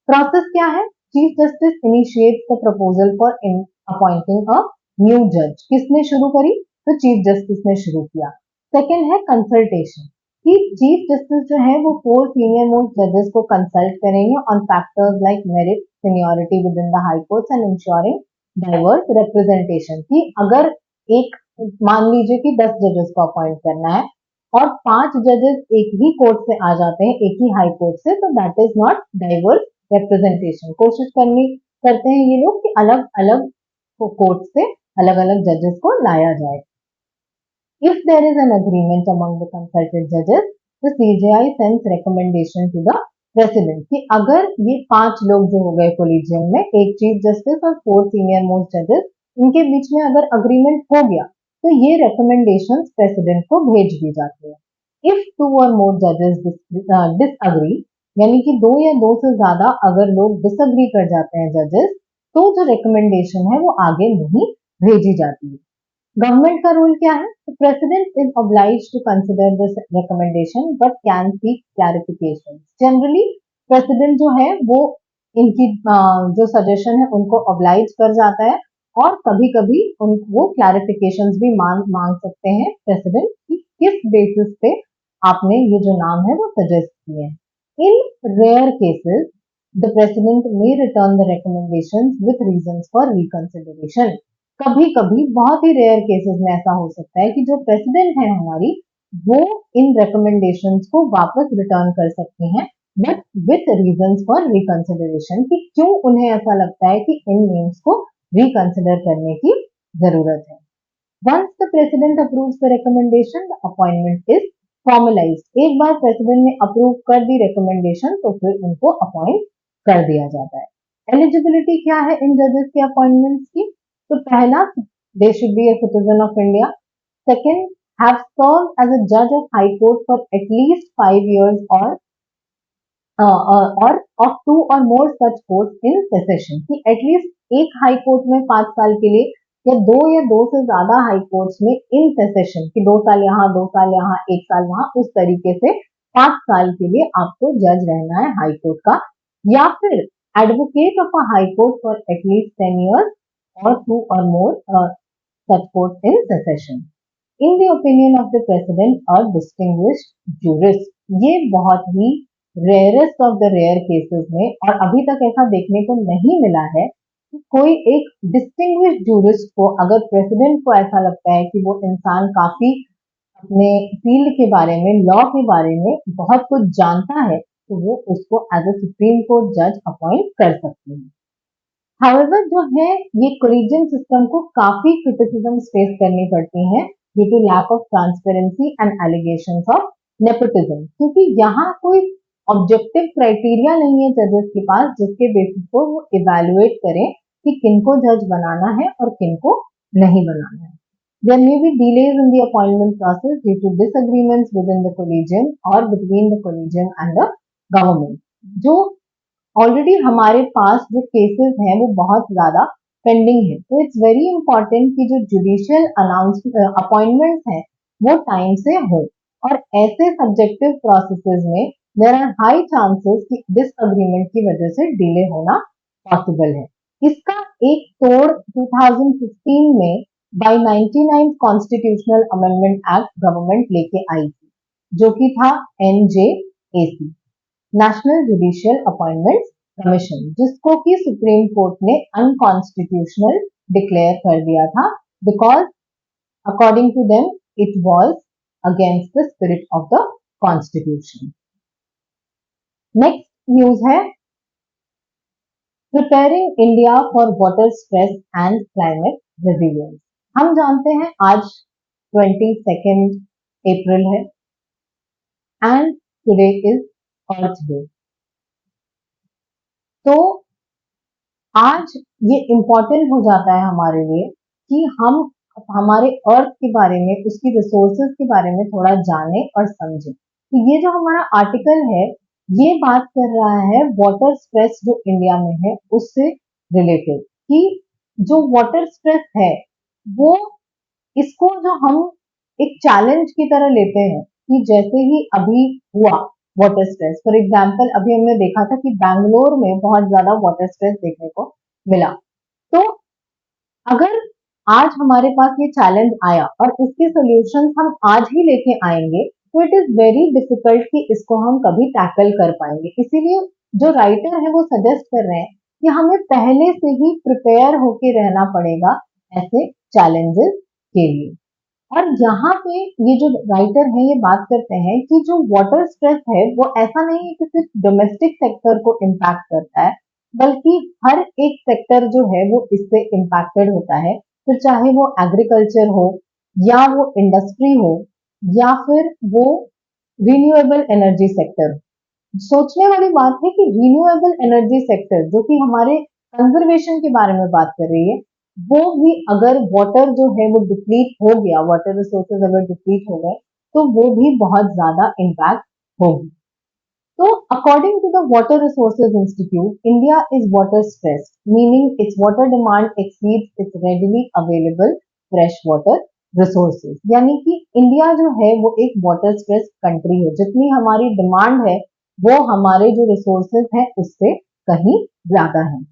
Process क्या है? Chief justice initiates the proposal for appointing a new जज। किसने शुरू करी? तो चीफ जस्टिस ने शुरू किया। सेकंड है कंसल्टेशन। कि चीफ जस्टिस जो है वो 4 सीनियर मोस्ट जजेस को कंसल्ट करेंगे on factors like merit, seniority with in the high courts and ensuring diverse representation. कि अगर एक, मान लीजिए कि 10 जजेस को अपॉइंट करना है और 5 जजेस एक ही कोर्ट से आ जाते हैं, एक ही हाई कोर्ट से, तो that is not diverse representation. कोशिश करते हैं ये लोग कि अलग अलग कोर्ट से अलग अलग जजेस को लाया जाए। If there is an agreement among the consulted judges, the CJI sends recommendation to the president कि अगर ये 5 लोग जो हो गए कोलिजियम में, एक चीफ जस्टिस और 4 सीनियर मोस्ट जजेस, इनके बीच में अगर अग्रीमेंट हो गया तो ये recommendations प्रेसिडेंट को भेज दी जाती है। If 2 or more judges disagree, यानी कि 2 या 2 से ज्यादा अगर लोग डिसअग्री कर जाते हैं जजेस, तो जो रिकमेंडेशन है वो आगे नहीं भेजी जाती है। गवर्नमेंट का रूल क्या है? President is obliged to consider this recommendation but can seek clarification. Generally president जो है वो इनकी जो सजेशन है उनको ऑब्लाइज कर जाता है और कभी कभी वो क्लैरिफिकेशंस भी मांग सकते हैं प्रेसिडेंट कि किस बेसिस पे आपने ये जो नाम है वो सजेस्ट किए हैं। In rare cases the president may return the recommendations with reasons for reconsideration। कभी कभी बहुत ही रेयर केसेस में ऐसा हो सकता है कि जो प्रेसिडेंट है हमारी, वो इन रिकमेंडेशंस को वापस रिटर्न कर सकते हैं, but with reasons for reconsideration, कि क्यों उन्हें ऐसा लगता है कि इन नेम्स को रिकंसिडर करने की जरूरत है। Once the president approves the recommendation, the appointment is formalised. एक बार प्रेसिडेंट ने अप्रूव कर दी रिकमेंडेशन तो फिर उनको अपॉइंट कर दिया जाता है। एलिजिबिलिटी क्या है इन जजेस के अपॉइंटमेंट्स की? तो पहला, they should be a citizen of India. Second, have served as a जज of high court for at least 5 years और of 2 or more such courts in succession, कि एटलीस्ट एक हाई कोर्ट में 5 साल के लिए या 2 से ज्यादा हाई कोर्ट्स में इन सेसेशन, कि 2 साल यहाँ, 2 साल यहाँ, 1 साल वहां, उस तरीके से 5 साल के लिए आपको जज रहना है हाई कोर्ट का। या फिर advocate of a high court for at least 10 years or 2 or more such courts in succession. In the opinion of the president, a distinguished jurist। ये बहुत ही rarest of the rare cases में, और अभी तक ऐसा देखने को नहीं मिला है कि कोई एक डिस्टिंग्विश्ड जूरिस्ट को, अगर प्रेसिडेंट को ऐसा लगता है कि वो इंसान काफी अपने फील्ड के बारे में, लॉ के बारे में बहुत कुछ जानता है, तो वो उसको एज अ सुप्रीम कोर्ट जज अपॉइंट कर सकते हैं। हाउएवर जो है, ये कोलिजियम सिस्टम को काफी क्रिटिसिज्म फेस करनी पड़ती है due to lack of transparency and allegations of nepotism, क्योंकि यहाँ कोई ऑब्जेक्टिव क्राइटेरिया नहीं है जजेस के पास जिसके बेसिस पर वो इवेलुएट करें कि किनको जज बनाना है और किनको नहीं बनाना है। There may be delays in the appointment process due to disagreements within the collegium or between the collegium and the government। जो ऑलरेडी हमारे पास जो केसेस हैं वो बहुत ज्यादा पेंडिंग है, तो इट्स वेरी इंपॉर्टेंट कि जो जुडिशियल अपॉइंटमेंट्स हैं वो टाइम से हो, और ऐसे सब्जेक्टिव प्रोसेसेस में देयर आर हाई चांसेस कि डिसएग्रीमेंट की वजह से डिले होना पॉसिबल है। इसका एक तोड़ 2015 में by 99 constitutional amendment act government लेके आई थी, जो कि था NJAC, national judicial appointments commission, जिसको कि सुप्रीम कोर्ट ने अनकॉन्स्टिट्यूशनल डिक्लेयर कर दिया था, because according to them it was against the spirit of the constitution. Next news है preparing India for water stress and climate resilience. हम जानते हैं आज 22 अप्रैल है and today is Earth Day. तो आज ये इम्पोर्टेंट हो जाता है हमारे लिए कि हम हमारे अर्थ के बारे में, उसकी रिसोर्सेज के बारे में थोड़ा जाने और समझें। तो ये जो हमारा आर्टिकल है ये बात कर रहा है वाटर स्ट्रेस जो इंडिया में है उससे रिलेटेड, कि जो वाटर स्ट्रेस है वो, इसको जो हम एक चैलेंज की तरह लेते हैं, कि जैसे ही अभी हुआ वाटर स्ट्रेस, फॉर एग्जाम्पल अभी हमने देखा था कि बैंगलोर में बहुत ज्यादा वाटर स्ट्रेस देखने को मिला। तो अगर आज हमारे पास ये चैलेंज आया और इसके सॉल्यूशंस हम आज ही लेके आएंगे, तो इट इज वेरी डिफिकल्ट कि इसको हम कभी टैकल कर पाएंगे। इसीलिए जो राइटर है वो सजेस्ट कर रहे हैं कि हमें पहले से ही प्रिपेयर होके रहना पड़ेगा ऐसे चैलेंजेस के लिए। और यहाँ पे ये जो राइटर है ये बात करते हैं कि जो वाटर स्ट्रेस है वो ऐसा नहीं है कि सिर्फ डोमेस्टिक सेक्टर को इम्पैक्ट करता है, बल्कि हर एक सेक्टर जो है वो इससे इम्पैक्टेड होता है। तो चाहे वो एग्रीकल्चर हो, या वो इंडस्ट्री हो, या फिर वो रिन्यूएबल एनर्जी सेक्टर। सोचने वाली बात है कि रिन्यूएबल एनर्जी सेक्टर जो कि हमारे कंजर्वेशन के बारे में बात कर रही है, वो भी अगर वाटर जो है वो डिप्लीट हो गया, वाटर रिसोर्सेज अगर डिप्लीट हो गए, तो वो भी बहुत ज्यादा इम्पैक्ट होगी। तो according to the water resources institute, India is water stressed, meaning its water demand exceeds its readily available fresh water resources. यानी कि इंडिया जो है वो एक वाटर स्ट्रेस कंट्री है, जितनी हमारी डिमांड है वो हमारे जो रिसोर्सेज है उससे कहीं ज्यादा है।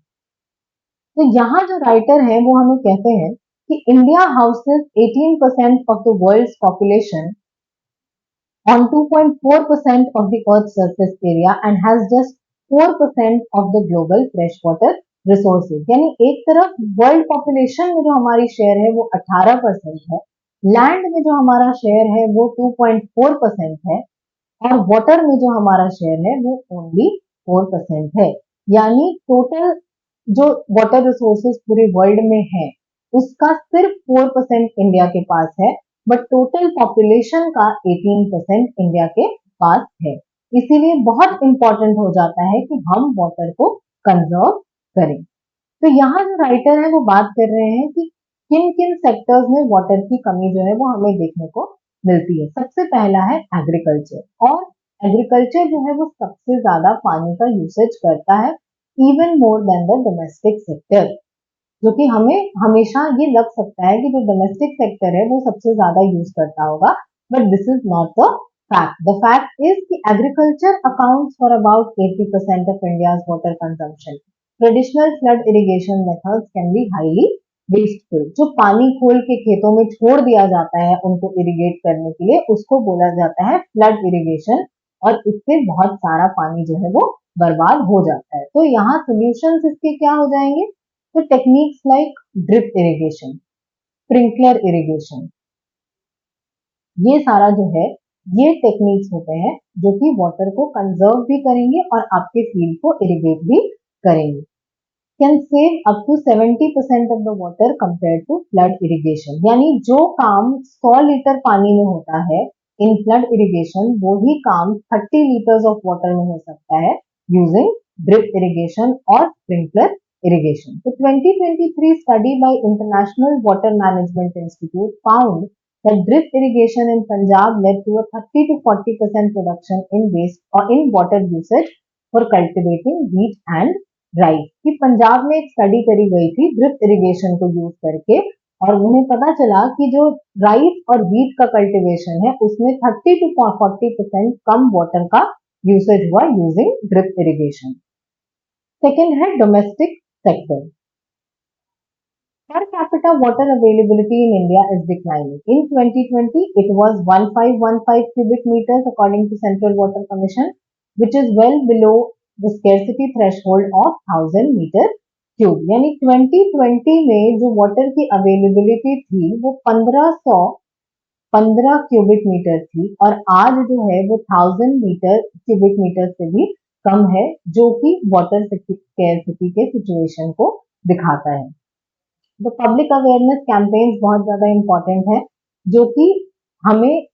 तो यहाँ जो राइटर है वो हमें कहते हैं कि India houses 18% of the world's population on 2.4% of the Earth's surface area and has just 4% of the global freshwater resources। यानी एक तरफ वर्ल्ड पॉपुलेशन में जो हमारी शेयर है वो 18% है, लैंड में जो हमारा शेयर है वो 2.4% है, और वाटर में जो हमारा शेयर है वो ओनली 4% है। यानी टोटल जो वाटर रिसोर्सेज पूरे वर्ल्ड में है उसका सिर्फ 4% इंडिया के पास है, बट टोटल पॉपुलेशन का 18% इंडिया के पास है। इसीलिए बहुत इंपॉर्टेंट हो जाता है कि हम वाटर को कंजर्व करें। तो यहाँ जो राइटर है वो बात कर रहे हैं कि किन किन सेक्टर्स में वाटर की कमी जो है वो हमें देखने को मिलती है। सबसे पहला है एग्रीकल्चर, और एग्रीकल्चर जो है वो सबसे ज्यादा पानी का यूसेज करता है, even more than the domestic sector. जो कि हमें हमेशा ये लग सकता है कि जो डोमेस्टिक सेक्टर है वो सबसे ज्यादा यूज करता होगा, but this is not the fact. The fact is कि agriculture accounts for about 80% of India's water consumption. Traditional flood irrigation methods can be highly wasteful. जो पानी खोल के खेतों में छोड़ दिया जाता है उनको इरिगेट करने के लिए, उसको बोला जाता है फ्लड इरिगेशन, और इससे बहुत सारा पानी जो है वो बर्बाद हो जाता है। तो यहाँ सोल्यूशन इसके क्या हो जाएंगे? तो techniques like drip irrigation, sprinkler irrigation, ये सारा जो है ये टेक्निक्स होते हैं जो कि वाटर को कंजर्व भी करेंगे और आपके फील्ड को इरिगेट भी करेंगे। Can save up to 70% of the water compare to flood irrigation. यानी जो काम 100 लीटर पानी में होता है इन फ्लड इरिगेशन, वो ही काम 30 लीटर्स ऑफ वाटर में हो सकता है यूजिंग ड्रिप इरिगेशन और sprinkler irrigation. The 2023 study by International Water Management Institute found that drip irrigation in Punjab led to a 30 to 40% reduction in waste or in water usage for cultivating wheat and rice। कि पंजाब में एक स्टडी करी गई थी ड्रिप इरिगेशन को यूज करके, और उन्हें पता चला कि जो राइस और व्हीट का कल्टीवेशन है उसमें 30 to 40% कम वाटर का यूसेज हुआ यूजिंग ड्रिप इरिगेशन। सेकेंड है domestic sector. Per capita water availability in India is declining. In 2020, it was 1515 cubic meters according to Central Water Commission, which is well below the scarcity threshold of 1000 meter cube। यानी 2020 में जो वाटर की अवेलेबिलिटी थी वो 1515 क्यूबिक मीटर थी, और आज जो है वो 1000 मीटर क्यूबिक मीटर से भी कम है, जो कि वाटर स्कैर्सिटी के सिचुएशन को दिखाता है। तो पब्लिक अवेयरनेस कैंपेन्स बहुत ज्यादा इंपॉर्टेंट है, जो कि हमें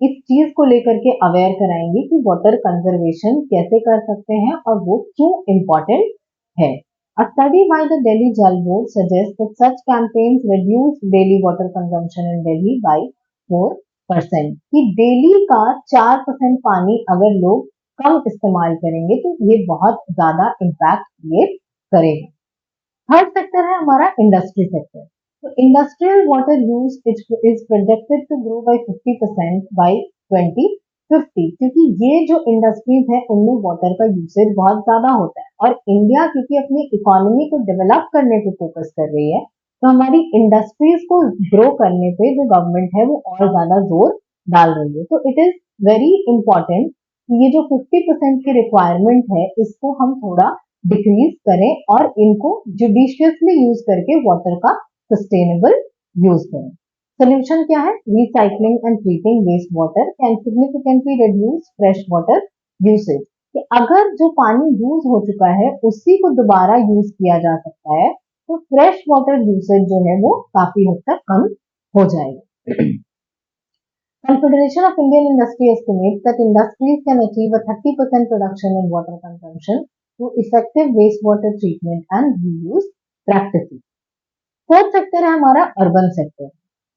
इस चीज को लेकर के अवेयर कराएंगे कि वाटर कंजर्वेशन कैसे कर सकते हैं और वो क्यों इम्पोर्टेंट है। A study by the Delhi Jal Board suggests that such campaigns reduce daily water consumption in Delhi by 4%। कि डेली का 4% पानी अगर लोग कम इस्तेमाल करेंगे तो ये बहुत ज्यादा इम्पैक्ट क्रिएट करेगा। थर्ड सेक्टर है हमारा इंडस्ट्री सेक्टर। तो industrial water use is projected to grow by 50% by 2050, क्योंकि ये जो इंडस्ट्रीज है उनमें वाटर का यूसेज बहुत ज्यादा होता है, और इंडिया क्योंकि अपनी इकोनॉमी को डेवलप करने पे फोकस कर रही है, तो हमारी इंडस्ट्रीज को ग्रो करने पे जो गवर्नमेंट है वो और ज्यादा जोर डाल रही है। तो इट इज वेरी इंपॉर्टेंट कि ये जो 50% की रिक्वायरमेंट है इसको हम थोड़ा डिक्रीज करें और इनको जुडिशियसली यूज करके वाटर का सस्टेनेबल यूज करें। सोल्यूशन क्या है? Recycling and treating waste water can significantly reduce fresh water usage. कि अगर जो पानी यूज हो चुका है उसी को दोबारा यूज किया जा सकता है तो फ्रेश वाटर यूसेज जो है वो काफी हद तक कम हो जाएगा। Confederation of Indian Industry estimates that industries can achieve a 30% reduction in water consumption through effective wastewater treatment and reuse practices. Fourth sector है हमारा अर्बन सेक्टर।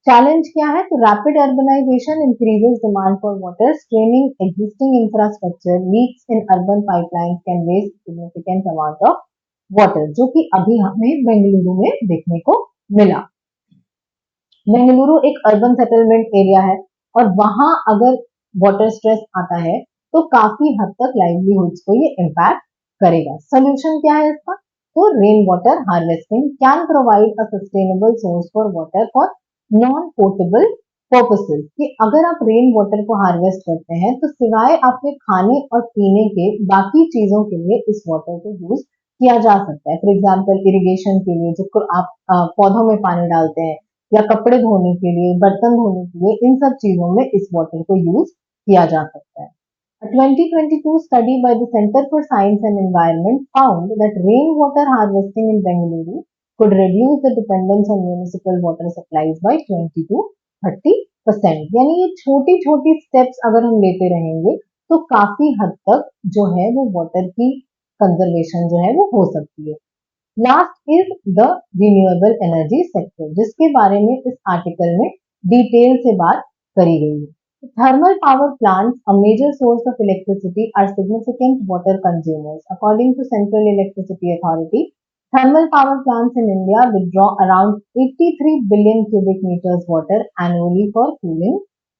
चैलेंज क्या है? तो rapid urbanisation increases demand for water, straining existing infrastructure, leaks in urban pipelines can waste significant amount of water, जो कि अभी हमें बेंगलुरु में देखने को मिला। बेंगलुरु एक अर्बन सेटलमेंट एरिया है और वहां अगर वाटर स्ट्रेस आता है तो काफी हद तक लाइवलीहुड्स को ये इम्पैक्ट करेगा। सोल्यूशन क्या है इसका? तो rain water harvesting can provide a sustainable source for water for non portable purposes. कि अगर आप रेन वाटर को हार्वेस्ट करते हैं तो सिवाय आपके खाने और पीने के बाकी चीजों के लिए इस वाटर को यूज किया जा सकता है। फॉर एग्जाम्पल इरिगेशन के लिए, जो आप पौधों में पानी डालते हैं, या कपड़े धोने के लिए, बर्तन धोने के लिए, इन सब चीजों में इस वाटर को यूज किया जा सकता है। A 2022 study by the Center for Science and Environment found that rainwater harvesting in Bengaluru could reduce the dependence on municipal water supplies by 20 to 30%। यानी ये छोटी छोटी स्टेप्स अगर हम लेते रहेंगे तो काफी हद तक जो है वो वाटर की कंजर्वेशन जो है वो हो सकती है। Last is the renewable energy sector, जिसके बारे में इस आर्टिकल में डिटेल से बात करी गई है। Thermal power plants, a major source of electricity, are significant water consumers. According to Central Electricity Authority, thermal power plants in India withdraw around 83 billion cubic meters water annually for cooling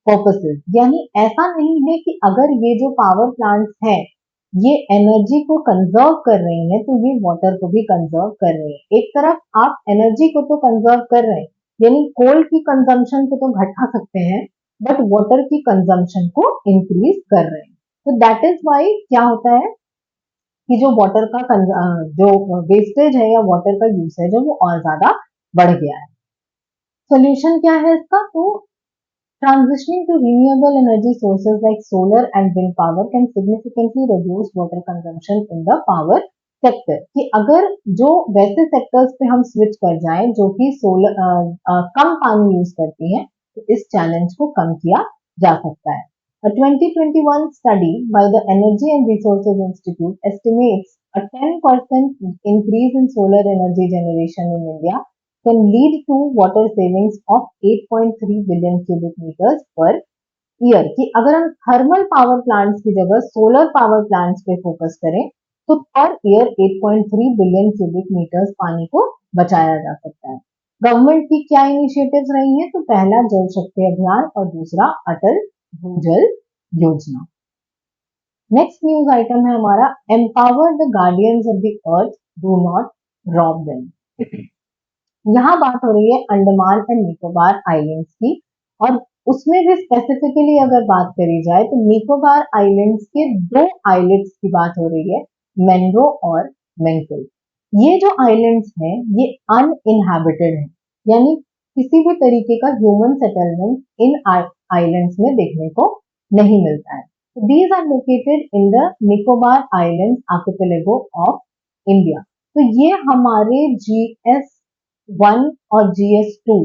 purposes। यानी ऐसा नहीं है कि अगर ये जो पावर प्लांट्स हैं ये एनर्जी को कंजर्व कर रही हैं तो ये वाटर को भी कंजर्व कर रहे हैं। एक तरफ आप एनर्जी को तो कंजर्व कर रहे हैं, यानी कोल की कंजम्पशन को तो घटा सकते हैं बट वाटर की कंजम्पशन को इंक्रीज कर रहे हैं। तो दैट इज वाई क्या होता है कि जो वाटर का जो वेस्टेज है या वाटर का यूसेज है वो और ज्यादा बढ़ गया है। सोल्यूशन क्या है इसका? तो transitioning to renewable energy sources like solar and wind power can significantly reduce water consumption in the power sector। कि अगर जो वैसे सेक्टर्स पे हम स्विच कर जाएं जो कि सोलर कम पानी यूज करती हैं तो इस चैलेंज को कम किया जा सकता है। A 2021 study by the Energy and Resources Institute estimates a 10% increase in solar energy generation in India can lead to water savings of 8.3 billion cubic meters per year। कि अगर हम थर्मल पावर प्लांट्स की जगह सोलर पावर प्लांट्स पे फोकस करें तो per year 8.3 billion cubic metres पानी को बचाया जा सकता है। गवर्नमेंट की क्या इनिशिएटिव्स रही हैं? तो पहला जल शक्ति अभियान और दूसरा अटल भूजल योजना। नेक्स्ट न्यूज आइटम है हमारा empower the guardians of the earth, do not rob them. यहाँ बात हो रही है अंडमान एंड निकोबार आइलैंड्स की और उसमें भी स्पेसिफिकली अगर बात करी जाए तो निकोबार आइलैंड्स के दो आइलैंड्स की बात हो रही है, मैनरो और मेंकल। ये जो आइलैंड्स हैं ये अनइनहैबिटेड है, यानी किसी भी तरीके का ह्यूमन सेटलमेंट इन आइलैंड्स में देखने को नहीं मिलता है। These are located in the Nicobar islands archipelago of India. तो ये हमारे GS1 और GS2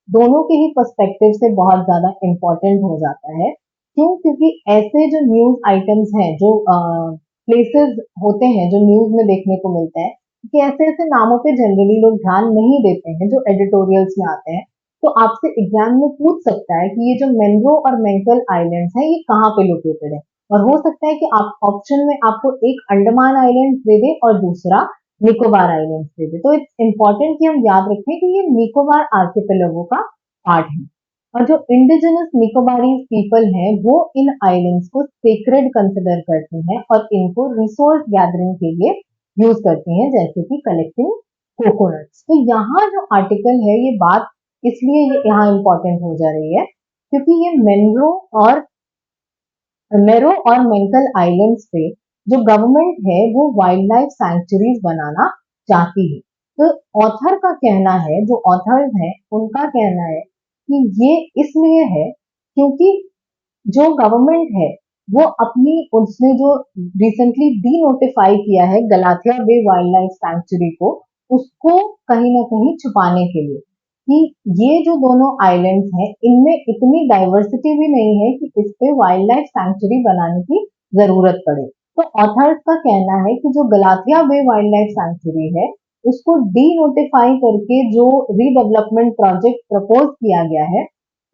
दोनों के ही पर्सपेक्टिव से बहुत ज्यादा इंपॉर्टेंट हो जाता है। क्यों? क्योंकि ऐसे जो न्यूज आइटम्स हैं, जो प्लेसेस होते हैं जो न्यूज में देखने को मिलते हैं, कि ऐसे ऐसे नामों पे जनरली लोग ध्यान नहीं देते हैं जो एडिटोरियल्स में आते हैं। तो आपसे एग्जाम में पूछ सकता है कि ये जो मेनरो और मेंकल आइलैंड्स हैं ये कहाँ पे लोकेटेड है, और हो सकता है कि आप ऑप्शन में आपको एक अंडमान आइलैंड दे दे और दूसरा निकोबार आइलैंड्स दे दे। तो इट्स इंपॉर्टेंट कि हम याद रखें कि ये निकोबार आर्किपेलागो का पार्ट है और जो इंडिजिनस निकोबारी पीपल हैं वो इन आइलैंड्स को सेक्रेड कंसिडर करती हैं और इनको रिसोर्स गैदरिंग के लिए यूज करती हैं, जैसे कि कलेक्टिंग कोकोनट्स। तो यहाँ जो आर्टिकल है ये बात इसलिए यहाँ इंपॉर्टेंट हो जा रही है क्योंकि ये मेनरो और मैरो और मेंकल आइलैंड्स पे जो गवर्नमेंट है वो वाइल्ड लाइफ सैंक्चुरीज बनाना चाहती है। तो ऑथर का कहना है, जो ऑथर्स हैं उनका कहना है कि ये इसलिए है क्योंकि जो गवर्नमेंट है वो अपनी, उसने जो रिसेंटली डी नोटिफाई किया है गलाथिया बे वाइल्ड लाइफ सैंक्चुरी को, उसको कहीं ना कहीं छुपाने के लिए कि ये जो दोनों आइलैंड्स हैं इनमें इतनी डाइवर्सिटी भी नहीं है कि इस पे वाइल्ड लाइफ सैंक्चुरी बनाने की जरूरत पड़े। तो ऑथर्स का कहना है कि जो गलाथिया बे वाइल्ड लाइफ सैंक्चुरी है उसको डी नोटिफाई करके जो रीडेवलपमेंट प्रोजेक्ट प्रपोज किया गया है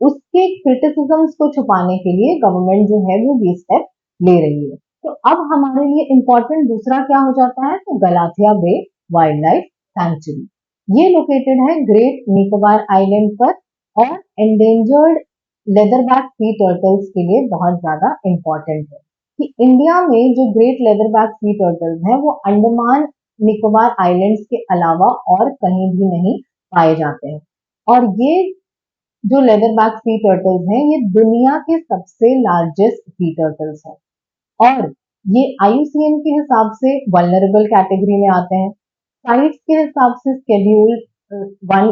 उसके क्रिटिसिजम्स को छुपाने के लिए गवर्नमेंट जो है वो ये स्टेप ले रही है। तो अब हमारे लिए इम्पोर्टेंट दूसरा क्या हो जाता है, तो गलाथिया बे वाइल्ड लाइफ सैंक्चुरी ये लोकेटेड है ग्रेट निकोबार आइलैंड पर और एंडेंजर्ड लेदरबैक सी टर्टल्स के लिए बहुत ज्यादा इंपॉर्टेंट है कि इंडिया में जो ग्रेट लेदरबैक सी टर्टल्स हैं वो अंडमान निकोबार आइलैंड्स के अलावा और कहीं भी नहीं पाए जाते हैं। और ये जो लेदरबैक सी टर्टल्स हैं ये दुनिया के सबसे लार्जेस्ट सी टर्टल्स हैं और ये आईयूसीएन के हिसाब से वल्नरेबल कैटेगरी में आते हैं। साइट्स के हिसाब से स्केड्यूल वन,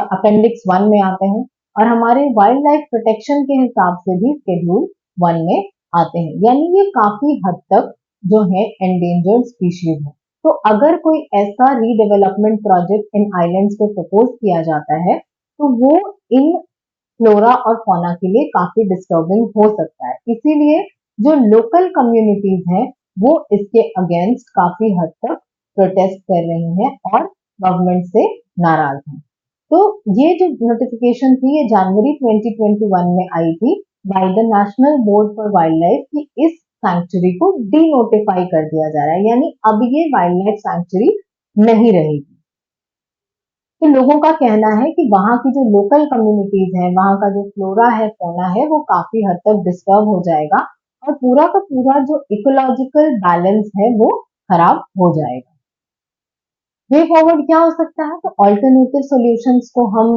अपेंडिक्स वन में आते हैं और हमारे वाइल्ड लाइफ प्रोटेक्शन के हिसाब से भी स्केड्यूल वन में आते हैं, यानी ये काफी हद तक जो है एंडेंजर्ड स्पीशीज है। तो अगर कोई ऐसा रीडेवलपमेंट प्रोजेक्ट इन आइलैंड्स पे प्रपोज किया जाता है तो वो इन फ्लोरा और फौना के लिए काफी डिस्टर्बिंग हो सकता है। इसीलिए जो लोकल कम्युनिटीज हैं वो इसके अगेंस्ट काफी हद तक प्रोटेस्ट कर रही हैं और गवर्नमेंट से नाराज हैं। तो ये जो नोटिफिकेशन थी ये जनवरी 2021 में आई थी by the national board for wild life कि इस सैंक्चुरी को डी नोटिफाई कर दिया जा रहा है, यानी अब ये वाइल्ड लाइफ सैंक्चुरी नहीं रहेगी। तो लोगों का कहना है कि वहाँ की जो लोकल कम्युनिटीज है, वहाँ का जो फ्लोरा है फौना है वो काफी हद तक डिस्टर्ब हो जाएगा और पूरा का पूरा जो इकोलॉजिकल बैलेंस है वो खराब हो जाएगा। वे फॉरवर्ड क्या हो सकता है, तो ऑल्टरनेटिव सॉल्यूशंस को हम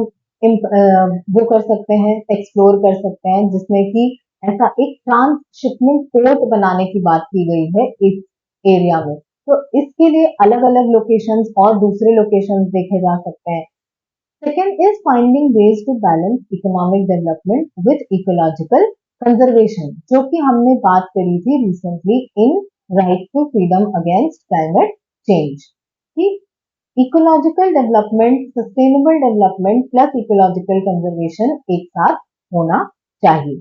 वो कर सकते हैं, एक्सप्लोर कर सकते हैं, जिसमें कि ऐसा एक ट्रांसशिपमेंट पोर्ट बनाने की बात की गई है इस एरिया में। तो इसके लिए अलग अलग लोकेशंस और दूसरे लोकेशंस देखे जा सकते हैं। Second is finding ways to balance economic development with ecological conservation, जो कि हमने बात करी थी recently in right to freedom against climate change कि ecological development, sustainable development plus ecological conservation एक साथ होना चाहिए।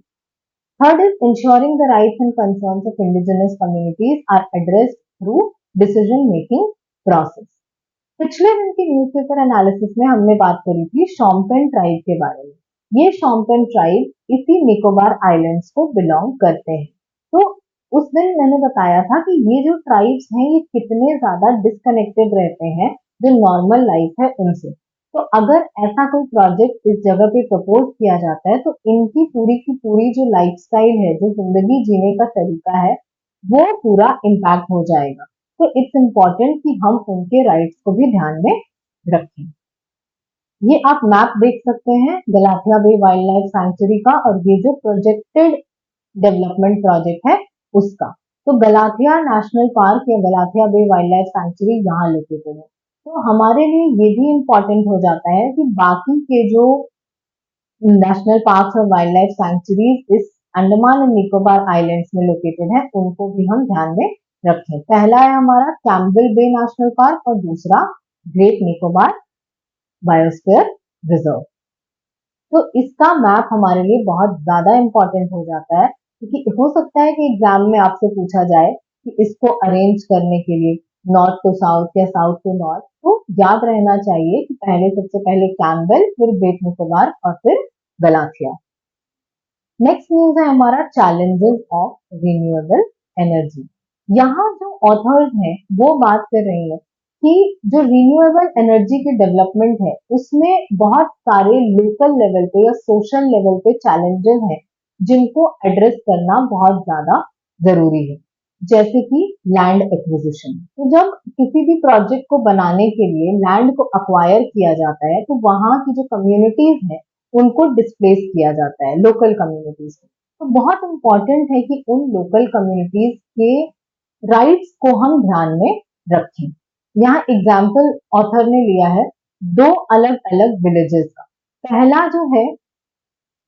Third is ensuring the rights and concerns of indigenous communities are addressed through decision making process. पिछले दिन के न्यूज़पेपर एनालिसिस में हमने बात करी थी शोम्पेन ट्राइब के बारे में। ये शोम्पेन ट्राइब इसी निकोबार आइलैंड्स को बिलोंग करते हैं। तो उस दिन मैंने बताया था कि ये जो ट्राइब्स हैं ये कितने ज्यादा डिस्कनेक्टेड रहते हैं जो नॉर्मल लाइफ है उनसे। तो अगर ऐसा कोई प्रोजेक्ट इस जगह पे प्रपोज किया जाता है तो इनकी पूरी की पूरी जो लाइफस्टाइल है, जो जिंदगी जीने का तरीका है, वो पूरा इम्पैक्ट हो जाएगा। तो इट्स इम्पोर्टेंट कि हम उनके राइट्स को भी ध्यान में रखें। ये आप मैप देख सकते हैं गलाथिया बे वाइल्ड लाइफ सैंक्चुरी का और ये जो प्रोजेक्टेड डेवलपमेंट प्रोजेक्ट है उसका। तो गलाथिया नेशनल पार्क या गलाथिया बे वाइल्ड लाइफ सैंक्चुरी यहाँ लोकेटेड है। तो हमारे लिए ये भी इम्पोर्टेंट हो जाता है कि बाकी के जो नेशनल पार्क और वाइल्ड लाइफ सैंक्चुरीज इस अंडमान एंड निकोबार आइलैंड्स में लोकेटेड है उनको भी हम ध्यान में रखें। पहला है हमारा कैम्पबेल बे नेशनल पार्क और दूसरा ग्रेट निकोबार बायोस्फीयर रिजर्व। तो इसका मैप हमारे लिए बहुत ज्यादा इंपॉर्टेंट हो जाता है क्योंकि हो सकता है कि एग्जाम में आपसे पूछा जाए कि इसको अरेंज करने के लिए नॉर्थ टू साउथ या साउथ टू नॉर्थ, तो याद रहना चाहिए कि पहले सबसे पहले कैम्पबेल, फिर ग्रेट निकोबार और फिर गलाथिया। नेक्स्ट न्यूज है हमारा चैलेंजेस ऑफ रिन्यूएबल एनर्जी। यहाँ जो ऑथर्स हैं वो बात कर रही है कि जो रिन्यूएबल एनर्जी की डेवलपमेंट है उसमें बहुत सारे लोकल लेवल पे या सोशल लेवल पे चैलेंजेस हैं जिनको एड्रेस करना बहुत ज्यादा जरूरी है, जैसे कि लैंड एक्विजिशन। तो जब किसी भी प्रोजेक्ट को बनाने के लिए लैंड को अक्वायर किया जाता है तो वहां की जो कम्युनिटीज हैं उनको डिस्प्लेस किया जाता है, लोकल कम्युनिटीज को। तो बहुत इम्पोर्टेंट है कि उन लोकल कम्युनिटीज के राइट्स को हम ध्यान में रखें। यहाँ एग्जाम्पल ऑथर ने लिया है दो अलग अलग विलेजेस का। पहला जो है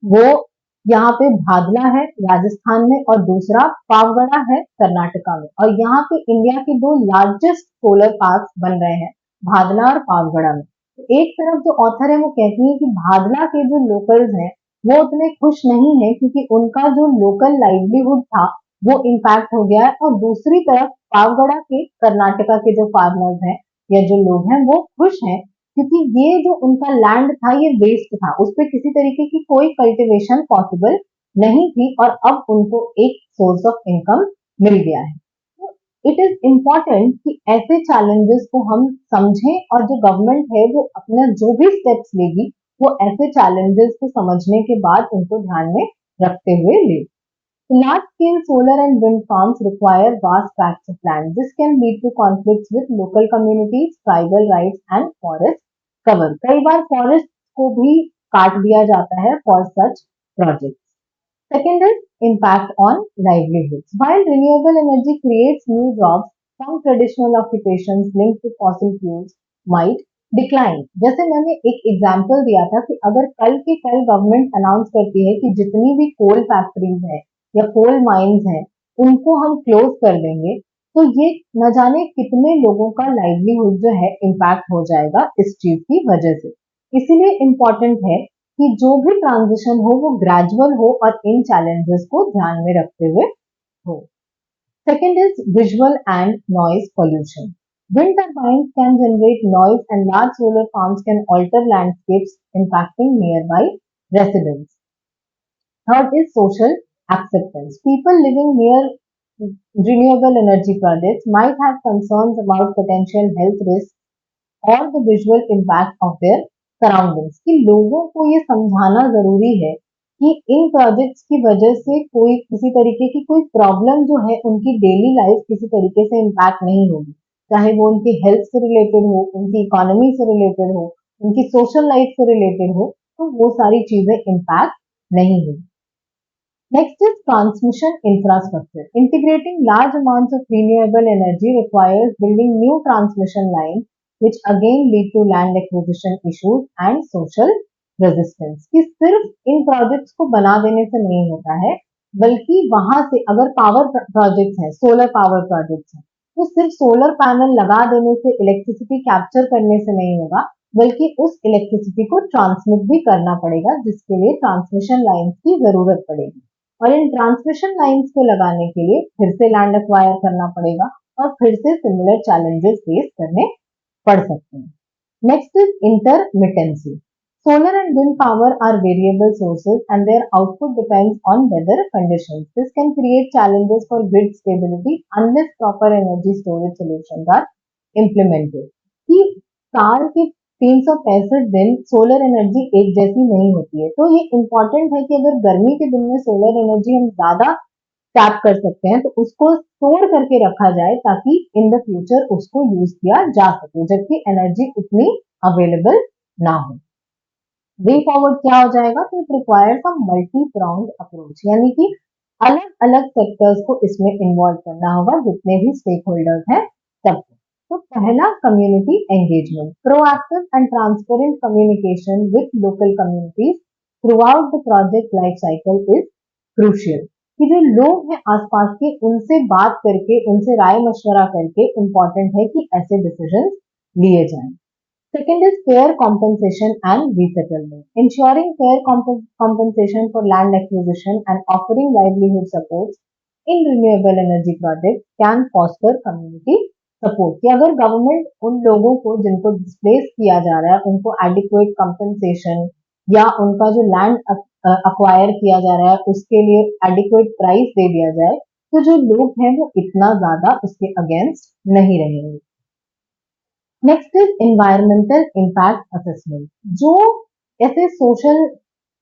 वो यहाँ पे भादला है राजस्थान में और दूसरा पावगढ़ा है कर्नाटका में। और यहाँ पे इंडिया के दो लार्जेस्ट सोलर पार्क्स बन रहे हैं, भादला और पावगढ़ा में। तो एक तरफ जो ऑथर है वो कहती है कि भादला के जो लोकल्स हैं वो उतने खुश नहीं है क्योंकि उनका जो लोकल लाइवलीहुड था वो इम्पैक्ट हो गया है, और दूसरी तरफ पावगढ़ा के कर्नाटका के जो फार्मर्स हैं या जो लोग हैं वो खुश हैं क्योंकि ये जो उनका लैंड था ये वेस्ट था, उस पर किसी तरीके की कोई कल्टीवेशन पॉसिबल नहीं थी और अब उनको एक सोर्स ऑफ इनकम मिल गया है। तो इट इज इम्पोर्टेंट कि ऐसे चैलेंजेस को हम समझें और जो गवर्नमेंट है वो अपना जो भी स्टेप्स लेगी वो ऐसे चैलेंजेस को समझने के बाद उनको ध्यान में रखते हुए ले। Large-scale solar and wind farms require vast tracts of land. This can lead to conflicts with local communities, tribal rights and forest cover. कई बार forest को भी काट दिया जाता है for such projects. Second is impact on livelihoods. While renewable energy creates new jobs, some traditional occupations linked to fossil fuels might decline. जैसे मैंने एक एग्जाम्पल दिया था कि अगर कल के कल गवर्नमेंट अनाउंस करती है कि जितनी भी कोल फैक्ट्रीज है या कोल माइंस हैं उनको हम क्लोज कर देंगे, तो ये न जाने कितने लोगों का लाइवलीहुड जो है इम्पैक्ट हो जाएगा इस चीज की वजह से। इसीलिए इम्पोर्टेंट है कि जो भी ट्रांजिशन हो वो ग्रेजुअल हो और इन चैलेंजेस को ध्यान में रखते हुए हो। Second is visual and noise pollution. Wind turbines can generate noise and large solar farms can alter landscapes impacting nearby residents. Third is social acceptance. People living near renewable energy projects might have concerns about potential health risks or the visual impact of their surroundings. कि लोगों को ये समझाना जरूरी है कि इन प्रोजेक्ट्स की वजह से कोई किसी तरीके की कोई प्रॉब्लम जो है उनकी डेली लाइफ किसी तरीके से इम्पैक्ट नहीं होगी, चाहे वो उनकी हेल्थ से रिलेटेड हो, उनकी इकोनॉमी से रिलेटेड हो, उनकी सोशल लाइफ से रिलेटेड हो, तो वो सारी चीजें इम्पैक्ट नहीं होगी। Next is transmission infrastructure. Integrating large amounts of renewable energy requires building new transmission lines, which again lead to land acquisition issues and social resistance. कि सिर्फ इन प्रोजेक्ट्स को बना देने से नहीं होता है, बल्कि वहां से अगर पावर प्रोजेक्ट्स हैं, सोलर पावर प्रोजेक्ट्स हैं, तो सिर्फ सोलर पैनल लगा देने से इलेक्ट्रिसिटी कैप्चर करने से नहीं होगा, बल्कि उस इलेक्ट्रिसिटी को ट्रांसमिट भी करना पड़ेगा, जिसके लिए ट्रांसमिशन लाइन्स की जरूरत पड़ेगी। और इन ट्रांसमिशन लाइन्स को लगाने के लिए फिर से लैंड एक्वायर करना पड़ेगा और फिर से सिमिलर चैलेंजेस फेस करने पड़ सकते हैं। Next is intermittency. Solar and wind power are variable sources and their output depends on weather conditions. This can create challenges for grid stability unless proper energy storage solutions are implemented. कि साल के 365 दिन सोलर एनर्जी एक जैसी नहीं होती है, तो ये इम्पोर्टेंट है कि अगर गर्मी के दिन में सोलर एनर्जी हम ज्यादा टैप कर सकते हैं तो उसको स्टोर करके रखा जाए ताकि इन द फ्यूचर उसको यूज किया जा सके, जबकि एनर्जी उतनी अवेलेबल ना हो। वे फॉरवर्ड क्या हो जाएगा, तो it requires a multi pronged approach, यानी कि अलग अलग सेक्टर्स को इसमें इन्वॉल्व करना होगा, जितने भी स्टेक होल्डर्स हैं सबको। तो पहला community engagement. Proactive and transparent communication with local communities throughout the project life cycle is crucial. कि जो लोग हैं आसपास के उनसे बात करके, उनसे राय मशवरा करके इम्पोर्टेंट है कि ऐसे डिसीजन लिए जाएं। Second is fair compensation and resettlement. Ensuring fair compensation for land acquisition and offering livelihood supports in renewable energy projects can foster community support. कि अगर गवर्नमेंट उन लोगों को जिनको डिस्प्लेस किया जा रहा है उनको एडिक्वेट कंपनसेशन या उनका जो लैंड अक्वायर किया जा रहा है उसके लिए एडिक्वेट प्राइस दे दिया जाए, तो जो लोग हैं वो इतना ज्यादा उसके अगेंस्ट नहीं रहेंगे। Next is environmental impact assessment. जो ऐसे सोशल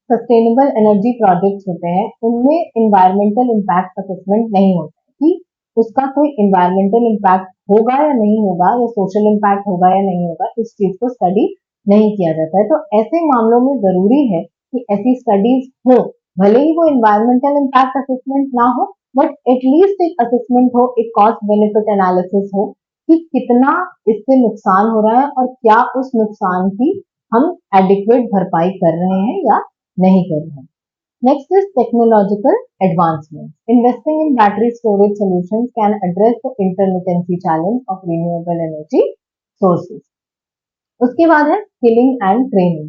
सस्टेनेबल एनर्जी प्रोजेक्ट्स होते हैं उनमें एनवायरमेंटल इम्पैक्ट असेसमेंट नहीं होता कि उसका कोई एनवायरमेंटल इम्पैक्ट होगा या नहीं होगा या सोशल इम्पैक्ट होगा या नहीं होगा, इस चीज को स्टडी नहीं किया जाता है। तो ऐसे मामलों में जरूरी है कि ऐसी स्टडीज हो भले ही वो एनवायरमेंटल इम्पैक्ट असेसमेंट ना हो, बट एटलीस्ट एक असेसमेंट हो, एक कॉस्ट बेनिफिट एनालिसिस हो कि कितना इससे नुकसान हो रहा है और क्या उस नुकसान की हम एडिक्वेट भरपाई कर रहे हैं या नहीं कर रहे हैं। Next is technological advancements. Investing in battery storage solutions can address the intermittency challenge of renewable energy sources. उसके बाद है skilling and training.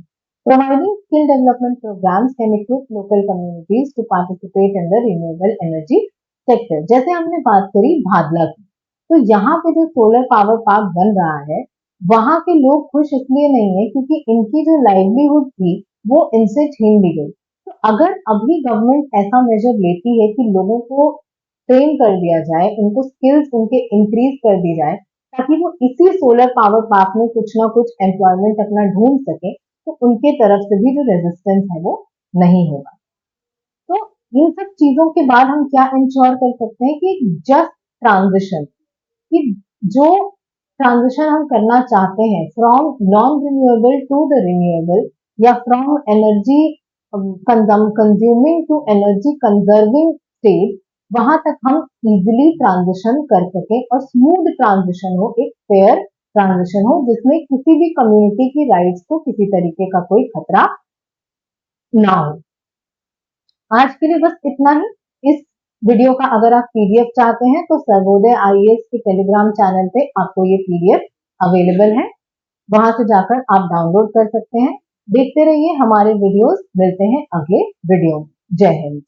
Providing skill development programs can equip local communities to participate in the renewable energy sector. जैसे हमने बात करी भादला की, तो यहाँ पे जो सोलर पावर पार्क बन रहा है, वहां के लोग खुश इसलिए नहीं है क्योंकि इनकी जो लाइवलीहुड थी वो इनसे छीन ली गई। तो अगर अभी गवर्नमेंट ऐसा मेजर लेती है कि लोगों को ट्रेन कर दिया जाए, उनको स्किल्स उनके इंक्रीज कर दी जाए ताकि वो इसी सोलर पावर पार्क में कुछ ना कुछ एम्प्लॉयमेंट अपना ढूंढ सके, तो उनके तरफ से भी जो रेजिस्टेंस है वो नहीं होगा। तो इन सब चीजों के बाद हम क्या इंश्योर कर सकते हैं कि जस्ट ट्रांजिशन, कि जो ट्रांजिशन हम करना चाहते हैं from non renewable to the renewable या from energy consuming to energy conserving state, वहां तक हम इजिली ट्रांजिशन कर सके और स्मूथ ट्रांजिशन हो, एक फेयर ट्रांजिशन हो जिसमें किसी भी कम्युनिटी की राइट्स को किसी तरीके का कोई खतरा ना हो। आज के लिए बस इतना ही। इस वीडियो का अगर आप पीडीएफ चाहते हैं तो सर्वोदय आईएएस के टेलीग्राम चैनल पे आपको ये पीडीएफ अवेलेबल है, वहां से जाकर आप डाउनलोड कर सकते हैं। देखते रहिए हमारे वीडियोस, मिलते हैं अगले वीडियो में। जय हिंद।